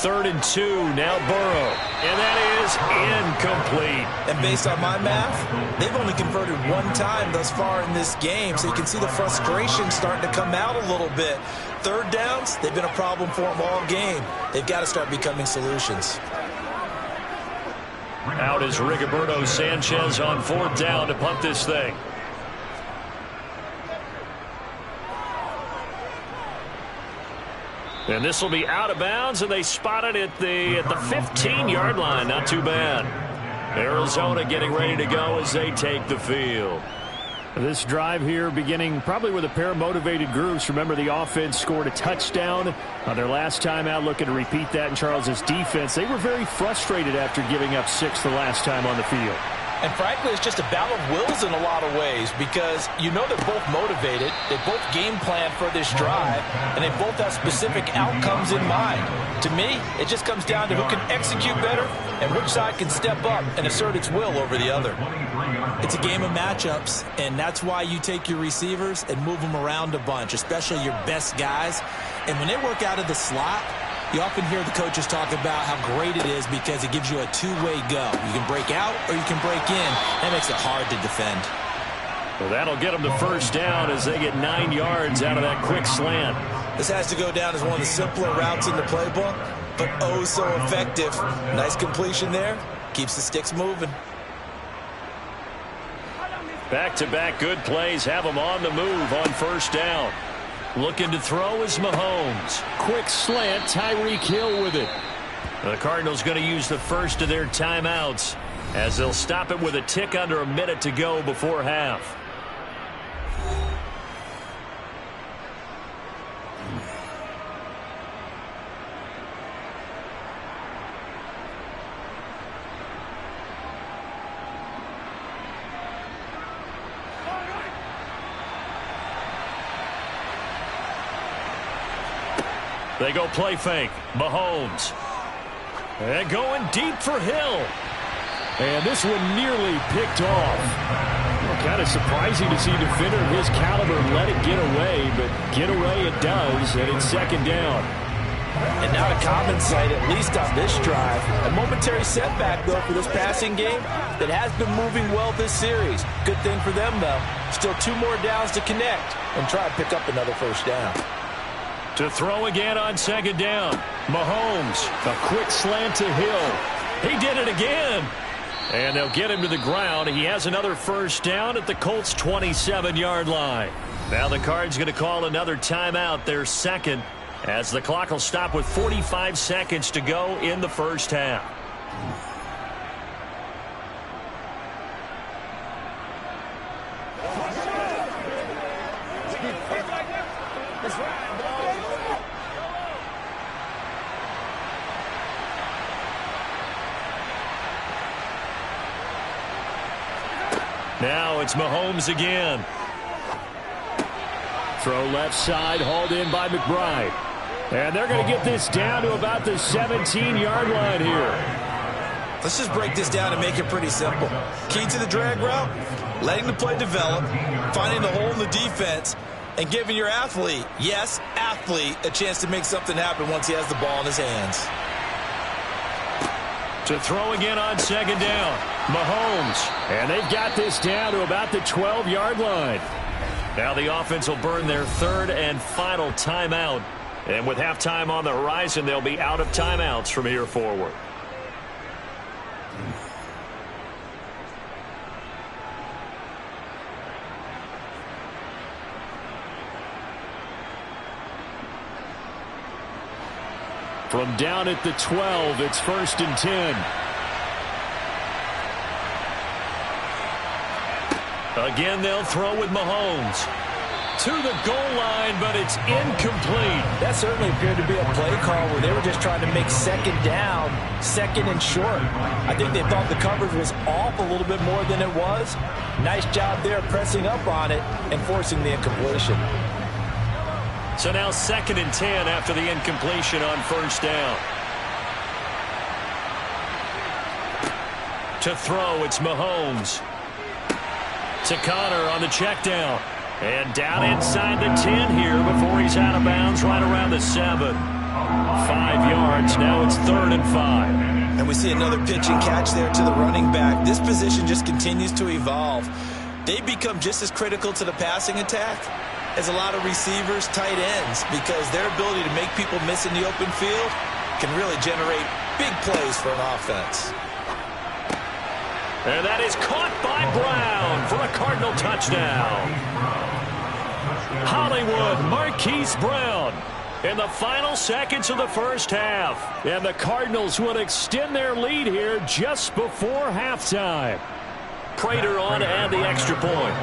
Speaker 2: Third and 2, now Burrow. And that is incomplete.
Speaker 4: And based on my math, they've only converted 1 time thus far in this game, so you can see the frustration starting to come out a little bit. 3rd downs, they've been a problem for them all game. They've got to start becoming solutions.
Speaker 2: Out is Rigoberto Sanchez on 4th down to punt this thing. And this will be out of bounds, and they spot it at the 15-yard line. Not too bad. Arizona getting ready to go as they take the field.
Speaker 3: This drive here beginning probably with a pair of motivated groups. Remember, the offense scored a touchdown on their last time out, looking to repeat that in Charles's defense. They were very frustrated after giving up 6 the last time on the field.
Speaker 4: And frankly, it's just a battle of wills in a lot of ways because you know they're both motivated, they both game plan for this drive, and they both have specific outcomes in mind. To me, it just comes down to who can execute better and which side can step up and assert its will over the other.
Speaker 5: It's a game of matchups, and that's why you take your receivers and move them around a bunch, especially your best guys. And when they work out of the slot, you often hear the coaches talk about how great it is because it gives you a two-way go. You can break out or you can break in. That makes it hard to defend.
Speaker 2: Well, that'll get them to first down as they get 9 yards out of that quick slant.
Speaker 5: This has to go down as one of the simpler routes in the playbook, but oh so effective. Nice completion there. Keeps the sticks moving.
Speaker 2: Back-to-back good plays have them on the move on first down. Looking to throw is Mahomes.
Speaker 3: Quick slant, Tyreek Hill with it.
Speaker 2: The Cardinals going to use the first of their timeouts as they'll stop it with a tick under a minute to go before half. They go play fake. Mahomes. And going deep for Hill.
Speaker 3: And this one nearly picked off. Well, kind of surprising to see a defender of his caliber let it get away, but get away it does, and it's second down.
Speaker 4: And not a common sight, at least on this drive. A momentary setback, though, for this passing game that has been moving well this series. Good thing for them, though. Still 2 more downs to connect and try to pick up another first down.
Speaker 2: To throw again on second down. Mahomes.
Speaker 3: A quick slant to Hill.
Speaker 2: He did it again. And they'll get him to the ground. He has another first down at the Colts' 27-yard line. Now the Cards going to call another timeout, their second, as the clock will stop with 45 seconds to go in the first half. Now it's Mahomes again.
Speaker 3: Throw left side, hauled in by McBride. And they're going to get this down to about the 17-yard line here.
Speaker 5: Let's just break this down and make it pretty simple. Key to the drag route, letting the play develop, finding the hole in the defense, and giving your athlete, yes, athlete, a chance to make something happen once he has the ball in his hands.
Speaker 2: To throw again on second down. Mahomes.
Speaker 3: And they've got this down to about the 12-yard line.
Speaker 2: Now the offense will burn their third and final timeout. And with halftime on the horizon, they'll be out of timeouts from here forward.
Speaker 3: From down at the 12, it's 1st and 10.
Speaker 2: Again, they'll throw with Mahomes. To the goal line, but it's incomplete.
Speaker 4: That certainly appeared to be a play call where they were just trying to make second down, second and short. I think they thought the coverage was off a little bit more than it was. Nice job there pressing up on it and forcing the incompletion.
Speaker 2: So now 2nd and 10 after the incompletion on first down. To throw, it's Mahomes. To Connor on the check down. And down inside the 10 here before he's out of bounds right around the 7. 5 yards. Now it's 3rd and 5.
Speaker 5: And we see another pitch and catch there to the running back. This position just continues to evolve. They become just as critical to the passing attack as a lot of receivers, tight ends, because their ability to make people miss in the open field can really generate big plays for an offense.
Speaker 2: And that is caught by Brown for a Cardinal touchdown. Hollywood Marquise Brown in the final seconds of the first half.
Speaker 3: And the Cardinals will extend their lead here just before halftime.
Speaker 2: Prater on to add the extra point.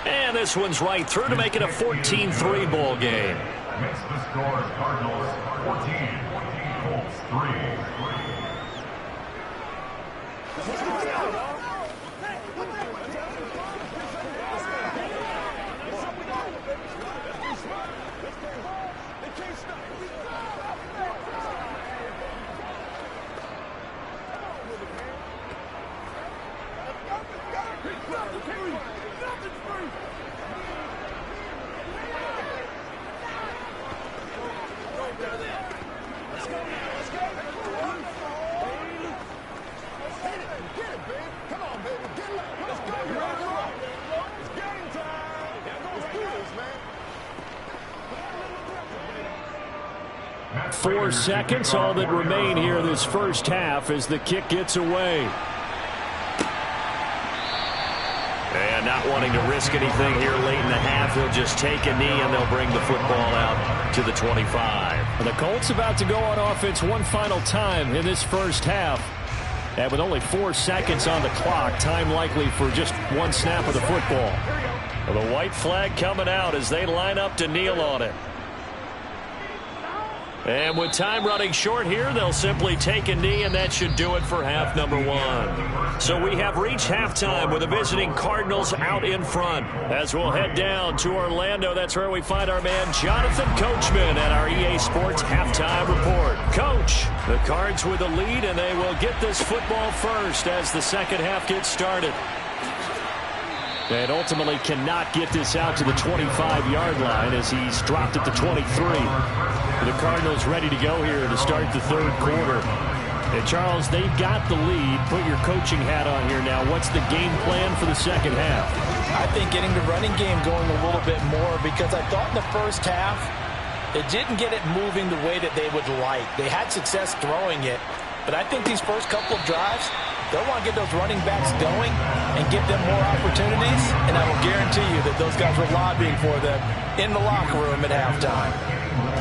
Speaker 2: And this one's right through to make it a 14-3 ball game.
Speaker 6: Makes the score Cardinals 14, Colts 3.
Speaker 3: Four seconds, all that remain here this first half as the kick gets away.
Speaker 2: And not wanting to risk anything here late in the half, he'll just take a knee and they'll bring the football out to the 25.
Speaker 3: And the Colts about to go on offense one final time in this first half. And with only 4 seconds on the clock, time likely for just one snap of the football.
Speaker 2: Well, the white flag coming out as they line up to kneel on it. And with time running short here, they'll simply take a knee, and that should do it for half number one. So we have reached halftime with the visiting Cardinals out in front. As we'll head down to Orlando, that's where we find our man Jonathan Coachman at our EA Sports Halftime Report. Coach, the Cards with the lead, and they will get this football first as the second half gets started.
Speaker 3: And ultimately cannot get this out to the 25-yard line as he's dropped at the 23. The Cardinals ready to go here to start the third quarter. And Charles, they've got the lead. Put your coaching hat on here now. What's the game plan for the second half?
Speaker 4: I think getting the running game going a little bit more, because I thought in the first half it didn't get it moving the way that they would like. They had success throwing it, but I think these first couple of drives, they'll want to get those running backs going and give them more opportunities, and I will guarantee you that those guys were lobbying for them in the locker room at halftime.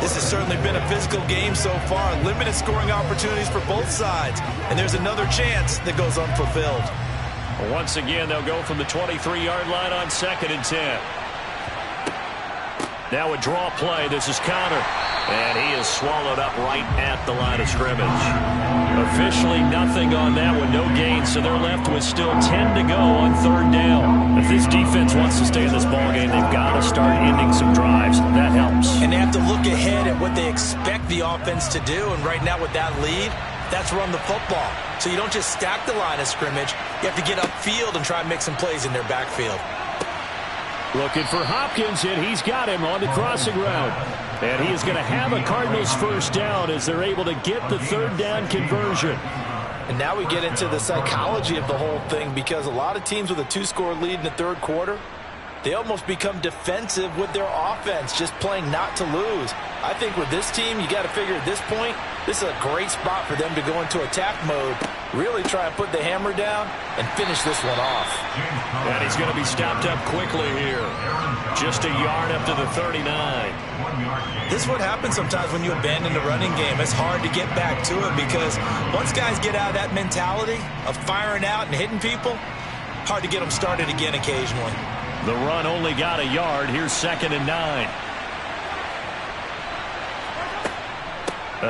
Speaker 5: This has certainly been a physical game so far. Limited scoring opportunities for both sides. And there's another chance that goes unfulfilled.
Speaker 2: Once again, they'll go from the 23-yard line on 2nd and 10. Now a draw play. This is Conner. And he is swallowed up right at the line of scrimmage. Officially nothing on that one. No gain. So they're left with still 10 to go on 3rd down.
Speaker 3: If this defense wants to stay in this ballgame, they've got to start ending some drives. That helps.
Speaker 5: And they have to look ahead at what they expect the offense to do. And right now with that lead, that's run the football. So you don't just stack the line of scrimmage. You have to get upfield and try and make some plays in their backfield.
Speaker 3: Looking for Hopkins, and he's got him on the crossing route. And he is going to have a Cardinals first down as they're able to get the 3rd down conversion.
Speaker 4: And now we get into the psychology of the whole thing, because a lot of teams with a 2-score lead in the third quarter, they almost become defensive with their offense, just playing not to lose. I think with this team, you got to figure at this point, this is a great spot for them to go into attack mode, really try and put the hammer down and finish this one off.
Speaker 2: And he's going to be stopped up quickly here. Just a yard up to the 39.
Speaker 5: This is what happens sometimes when you abandon the running game. It's hard to get back to it, because once guys get out of that mentality of firing out and hitting people, hard to get them started again occasionally.
Speaker 2: The run only got a yard. Here's 2nd and 9.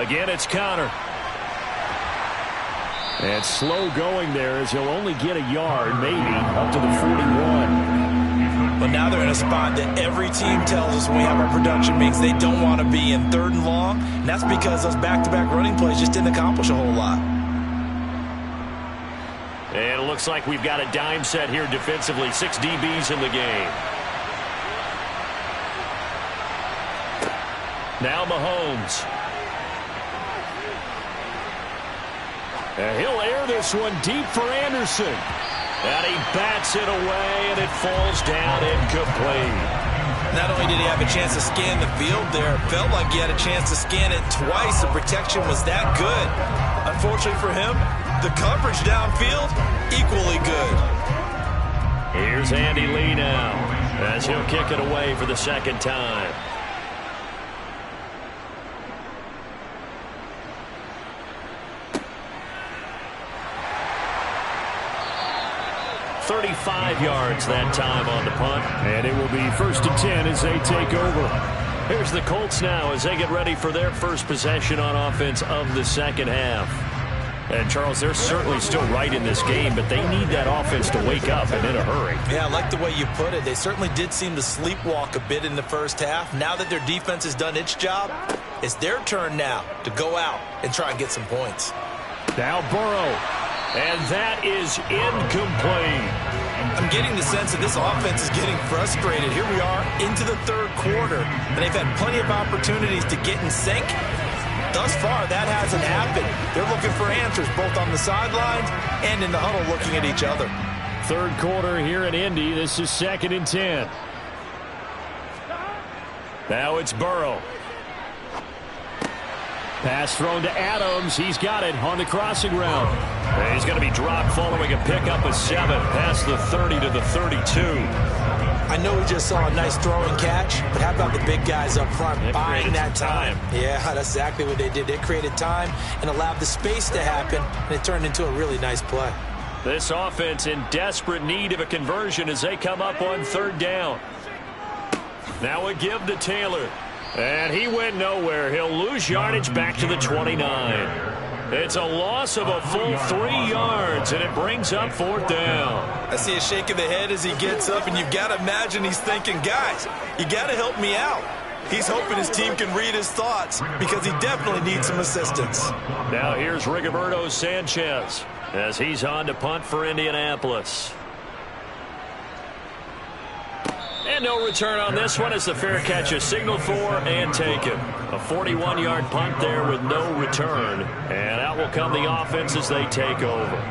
Speaker 2: Again, it's Conner.
Speaker 3: And slow going there as he'll only get a yard, maybe, up to the 41.
Speaker 5: But now they're in a spot that every team tells us when we have our production meetings they don't want to be in, 3rd and long. And that's because those back-to-back running plays just didn't accomplish a whole lot.
Speaker 2: And it looks like we've got a dime set here defensively. 6 DBs in the game. Now Mahomes.
Speaker 3: And he'll air this one deep for Anderson.
Speaker 2: And he bats it away, and it falls down incomplete.
Speaker 5: Not only did he have a chance to scan the field there, it felt like he had a chance to scan it twice. The protection was that good. Unfortunately for him, the coverage downfield, equally good.
Speaker 2: Here's Andy Lee now. as he'll kick it away for the second time. "35 yards that time on the punt.
Speaker 3: And it will be 1st and 10 as they take over.
Speaker 2: Here's the Colts now as they get ready for their first possession on offense of the second half. And, Charles, they're certainly still right in this game, but they need that offense to wake up and in a hurry.
Speaker 5: Yeah, I like the way you put it. They certainly did seem to sleepwalk a bit in the first half. Now that their defense has done its job, it's their turn now to go out and try and get some points.
Speaker 3: Now Burrow.
Speaker 2: And that is incomplete.
Speaker 5: I'm getting the sense that this offense is getting frustrated. Here we are into the third quarter, and they've had plenty of opportunities to get in sync. Thus far, that hasn't happened. They're looking for answers both on the sidelines and in the huddle looking at each other.
Speaker 3: Third quarter here in Indy. This is 2nd and 10. Now it's Burrow. Pass thrown to Adams. He's got it on the crossing route.
Speaker 2: And he's going to be dropped following a pickup of 7 past the 30 to the 32.
Speaker 5: I know we just saw a nice throwing catch, but how about the big guys up front buying that time? Yeah, that's exactly what they did. They created time and allowed the space to happen, and it turned into a really nice play.
Speaker 2: This offense in desperate need of a conversion as they come up on 3rd down. Now a give to Taylor. And he went nowhere. He'll lose yardage back to the 29. It's a loss of a full 3 yards, and it brings up 4th down.
Speaker 5: I see a shake of the head as he gets up, and you've got to imagine he's thinking, guys, you got to help me out. He's hoping his team can read his thoughts because he definitely needs some assistance.
Speaker 2: Now here's Rigoberto Sanchez as he's on to punt for Indianapolis. And no return on this one as the fair catch is signaled for and taken. A 41-yard punt there with no return. And out will come the offense as they take over.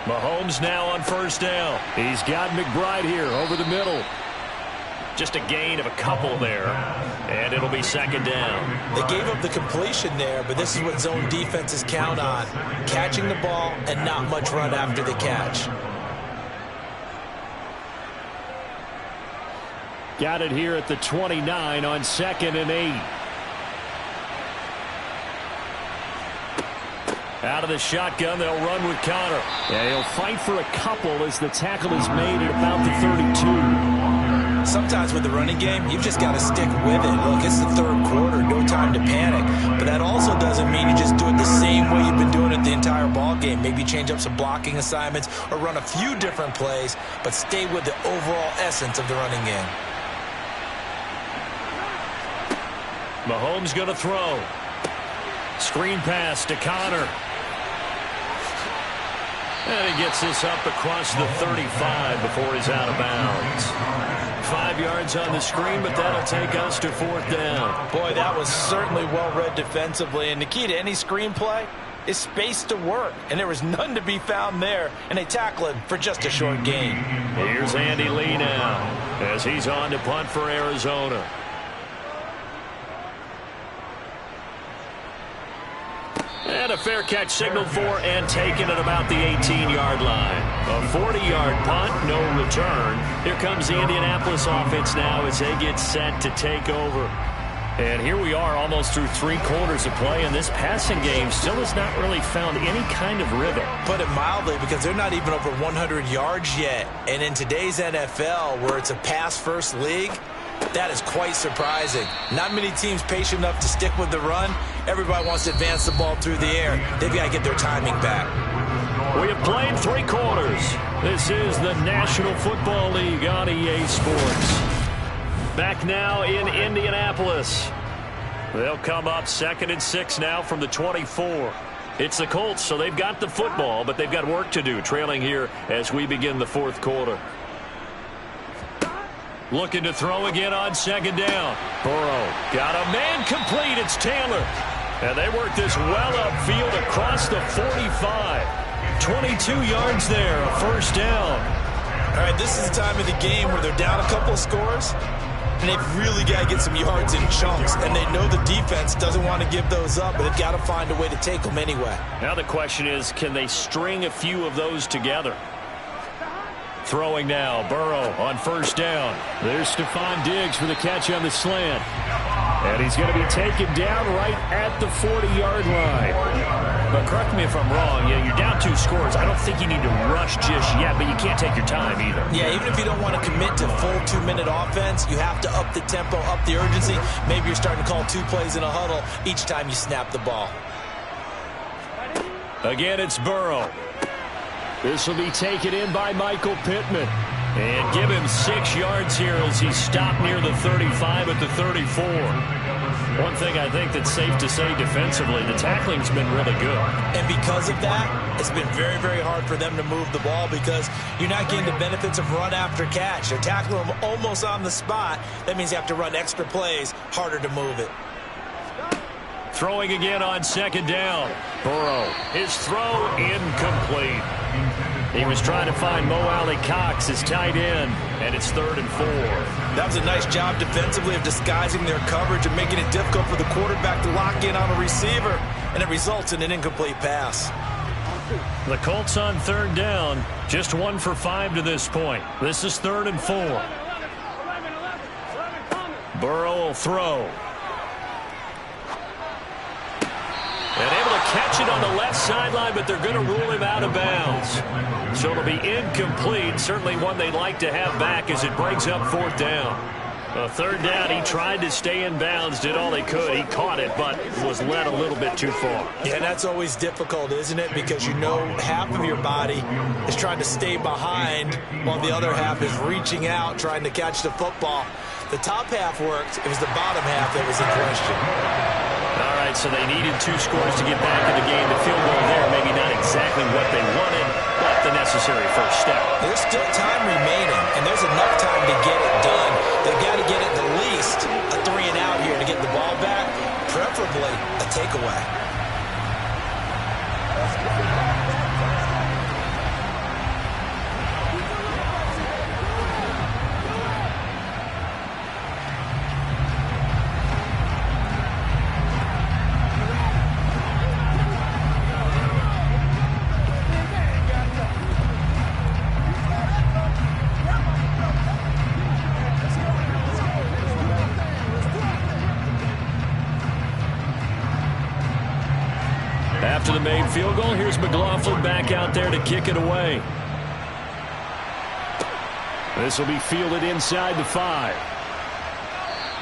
Speaker 2: Mahomes now on 1st down.
Speaker 3: He's got McBride here over the middle.
Speaker 2: Just a gain of a couple there, and it'll be 2nd down.
Speaker 5: They gave up the completion there, but this is what zone defenses count on, catching the ball and not much run after the catch.
Speaker 3: Got it here at the 29 on 2nd and 8.
Speaker 2: Out of the shotgun, they'll run with Connor.
Speaker 3: Yeah, he'll fight for a couple as the tackle is made at about the 32.
Speaker 5: Sometimes with the running game, you've just got to stick with it. Look, it's the 3rd quarter, no time to panic. But that also doesn't mean you just do it the same way you've been doing it the entire ball game. Maybe change up some blocking assignments or run a few different plays, but stay with the overall essence of the running game.
Speaker 2: Mahomes going to throw. Screen pass to Connor. And he gets this up across the 35 before he's out of bounds. 5 yards on the screen, but that'll take us to 4th down.
Speaker 5: Boy, that was certainly well-read defensively. And the key to any screenplay is space to work. And there was none to be found there. And they tackle him for just a short gain.
Speaker 2: Here's Andy Lee now as he's on to punt for Arizona. And a fair catch signaled for and taken at about the 18-yard line. A 40-yard punt, no return. Here comes the Indianapolis offense now as they get set to take over.
Speaker 3: And here we are almost through 3 quarters of play, and this passing game still has not really found any kind of rhythm.
Speaker 5: Put it mildly, because they're not even over 100 yards yet. And in today's NFL, where it's a pass-first league, that is quite surprising. Not many teams patient enough to stick with the run. Everybody wants to advance the ball through the air. They've got to get their timing back.
Speaker 2: We have played 3 quarters. This is the National Football League on EA Sports. Back now in Indianapolis. They'll come up 2nd and 6 now from the 24. It's the Colts, so they've got the football, but they've got work to do, trailing here as we begin the 4th quarter. Looking to throw again on 2nd down. Burrow got a man complete. It's Taylor. And they work this well upfield across the 45. 22 yards there, a 1st down.
Speaker 5: All right, this is the time of the game where they're down a couple of scores. And they've really got to get some yards in chunks, and they know the defense doesn't want to give those up, but they've got to find a way to take them anyway.
Speaker 2: Now the question is, can they string a few of those together? Throwing now, Burrow on first down.
Speaker 3: There's Stephon Diggs for the catch on the slant. And he's going to be taken down right at the 40-yard line.
Speaker 2: But correct me if I'm wrong, you're down 2 scores. I don't think you need to rush just yet, but you can't take your time either.
Speaker 5: Yeah, even if you don't want to commit to full 2-minute offense, you have to up the tempo, up the urgency. Maybe you're starting to call 2 plays in a huddle each time you snap the ball.
Speaker 2: Again, it's Burrow.
Speaker 3: This will be taken in by Michael Pittman.
Speaker 2: And give him 6 yards here as he stopped near the 35 at the 34. One thing I think that's safe to say defensively, the tackling's been really good.
Speaker 5: And because of that, it's been very, very hard for them to move the ball because you're not getting the benefits of run after catch. They're tackling them almost on the spot. That means you have to run extra plays, harder to move it.
Speaker 2: Throwing again on second down. Burrow, his throw incomplete. He was trying to find Mo Alley-Cox, his tight end, and it's 3rd and 4.
Speaker 5: That was a nice job defensively of disguising their coverage and making it difficult for the quarterback to lock in on a receiver, and it results in an incomplete pass.
Speaker 2: The Colts on 3rd down, just 1 for 5 to this point. This is 3rd and 4. Burrow will throw. And able to catch it on the left sideline, but they're going to rule him out of bounds. So it'll be incomplete. Certainly one they'd like to have back as it brings up 4th down. 3rd down, he tried to stay in bounds, did all he could. He caught it, but was led a little bit too far.
Speaker 5: Yeah, that's always difficult, isn't it? Because you know half of your body is trying to stay behind while the other half is reaching out, trying to catch the football. The top half worked. It was the bottom half that was in question.
Speaker 2: All right, so they needed 2 scores to get back in the game. The field goal there, maybe not exactly what they wanted, but the necessary first step.
Speaker 5: There's still time remaining, and there's enough time to get it done. They've got to get it at least a 3 and out here to get the ball back, preferably a takeaway.
Speaker 3: After the made field goal, here's McLaughlin back out there to kick it away. This will be fielded inside the 5.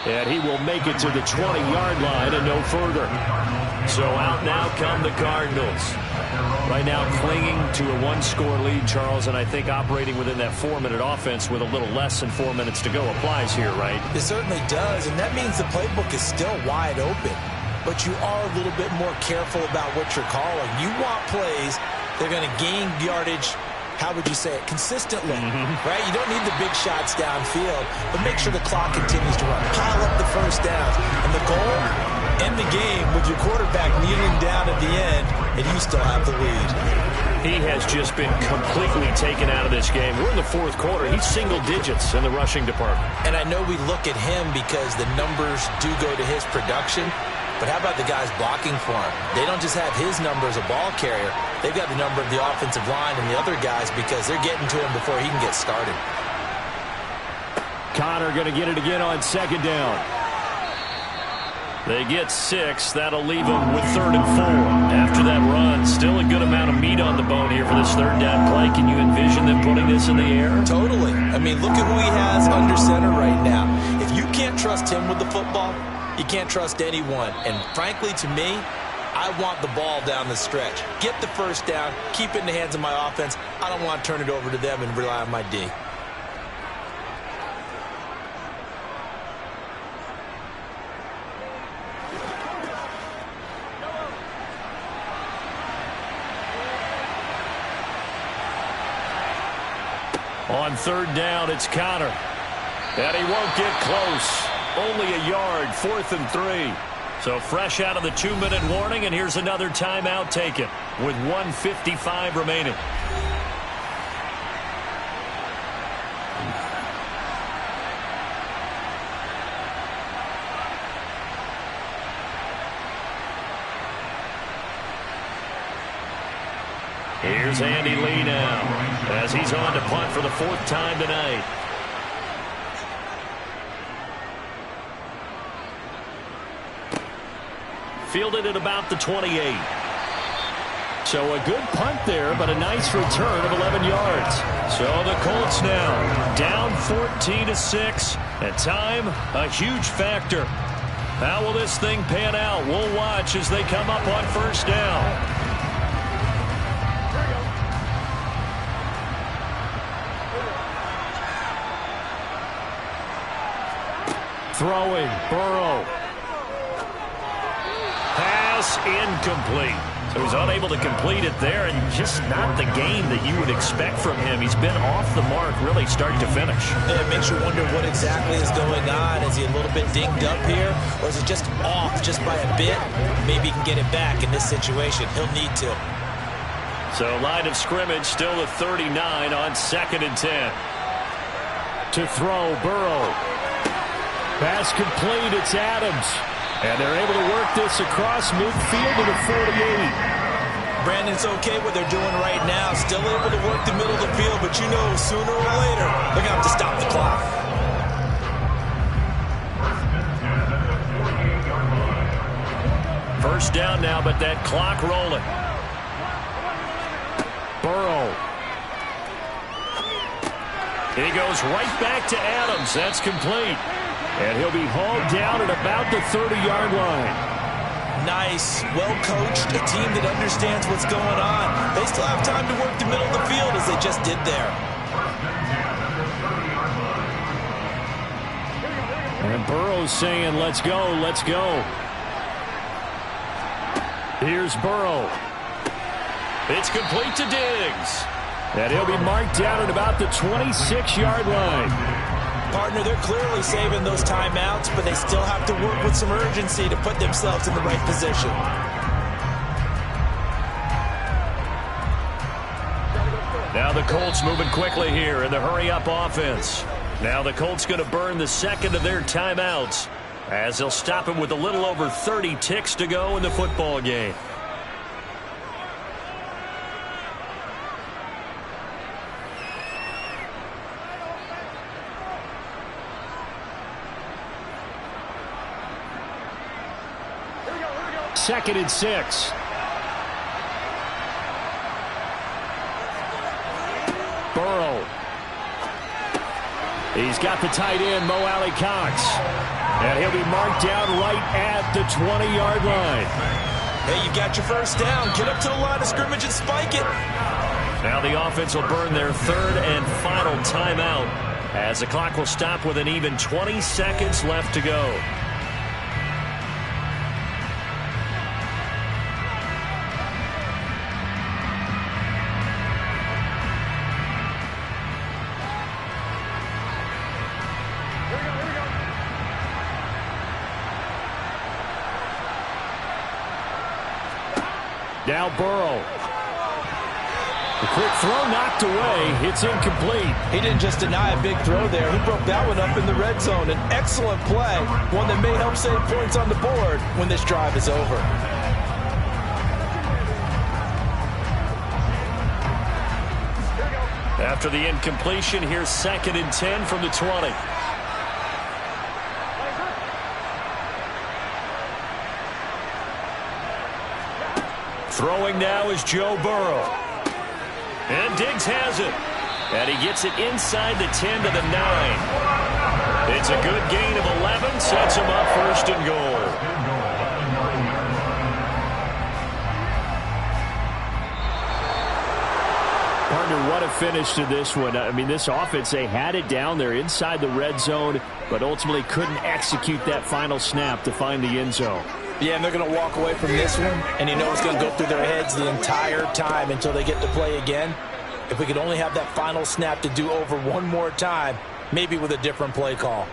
Speaker 3: And he will make it to the 20-yard line and no further. So out now come the Cardinals. Right now clinging to a 1-score lead, Charles, and I think operating within that 4-minute offense with a little less than 4 minutes to go applies here, right?
Speaker 5: It certainly does, and that means the playbook is still wide open. But you are a little bit more careful about what you're calling. You want plays that are going to gain yardage, how would you say it, consistently, right? You don't need the big shots downfield, but make sure the clock continues to run. Pile up the first downs. And the goal, end the game with your quarterback kneeling down at the end, and you still have the lead.
Speaker 2: He has just been completely taken out of this game. We're in the 4th quarter. He's single digits in the rushing department.
Speaker 5: And I know we look at him because the numbers do go to his production. But how about the guys blocking for him? They don't just have his number as a ball carrier. They've got the number of the offensive line and the other guys because they're getting to him before he can get started.
Speaker 3: Connor going to get it again on 2nd down.
Speaker 2: They get 6. That'll leave them with 3rd and 4. After that run, still a good amount of meat on the bone here for this 3rd down play. Can you envision them putting this in the air?
Speaker 5: Totally. I mean, look at who he has under center right now. If you can't trust him with the football, you can't trust anyone. And frankly, to me, I want the ball down the stretch. Get the first down, keep it in the hands of my offense. I don't want to turn it over to them and rely on my D.
Speaker 2: On 3rd down, it's Connor. And he won't get close. Only a yard, 4th and 3. So fresh out of the 2-minute warning, and here's another timeout taken with 1:55 remaining. Here's Andy Lee now as he's on to punt for the 4th time tonight. Fielded at about the 28.
Speaker 3: So a good punt there, but a nice return of 11 yards.
Speaker 2: So the Colts now down 14-6. At time, a huge factor. How will this thing pan out? We'll watch as they come up on 1st down.
Speaker 3: Throwing, Burrow.
Speaker 2: Pass incomplete. So he's unable to complete it there, and just not the game that you would expect from him. He's been off the mark really start to finish.
Speaker 5: Yeah, it makes you wonder what exactly is going on. Is he a little bit dinged up here, or is it just off just by a bit? Maybe he can get it back in this situation. He'll need to.
Speaker 2: So line of scrimmage still at 39 on 2nd and 10.
Speaker 3: To throw, Burrow. Pass complete, it's Adams. And they're able to work this across midfield to the 48.
Speaker 5: Brandon, it's okay what they're doing right now. Still able to work the middle of the field, but you know sooner or later they're going to have to stop the clock.
Speaker 2: First down now, but that clock rolling.
Speaker 3: Burrow.
Speaker 2: He goes right back to Adams. That's complete. And he'll be hauled down at about the 30-yard line.
Speaker 5: Nice, well-coached, a team that understands what's going on. They still have time to work the middle of the field as they just did there.
Speaker 3: And Burrow's saying, let's go, let's go. Here's Burrow.
Speaker 2: It's complete to Diggs.
Speaker 3: And he'll be marked down at about the 26-yard line.
Speaker 5: Partner, they're clearly saving those timeouts, but they still have to work with some urgency to put themselves in the right position.
Speaker 2: Now the Colts moving quickly here in the hurry-up offense. Now the Colts going to burn the 2nd of their timeouts as they'll stop him with a little over 30 ticks to go in the football game.
Speaker 3: Second and 6. Burrow. He's got the tight end, Mo Alley-Cox. And he'll be marked down right at the 20-yard line.
Speaker 5: Hey, you got your first down. Get up to the line of scrimmage and spike it.
Speaker 2: Now the offense will burn their 3rd and final timeout as the clock will stop with an even 20 seconds left to go.
Speaker 3: Now Burrow. The quick throw knocked away. It's incomplete.
Speaker 5: He didn't just deny a big throw there. He broke that one up in the red zone. An excellent play. One that may help save points on the board when this drive is over.
Speaker 2: After the incompletion, here's 2nd and 10 from the 20. Throwing now is Joe Burrow. And Diggs has it. And he gets it inside the 10 to the 9. It's a good gain of 11. Sets him up 1st and goal.
Speaker 3: Partner, what a finish to this one. I mean, this offense, they had it down there inside the red zone, but ultimately couldn't execute that final snap to find the end zone.
Speaker 5: Yeah, and they're going to walk away from this one, and you know it's going to go through their heads the entire time until they get to play again. If we could only have that final snap to do over one more time, maybe with a different play call.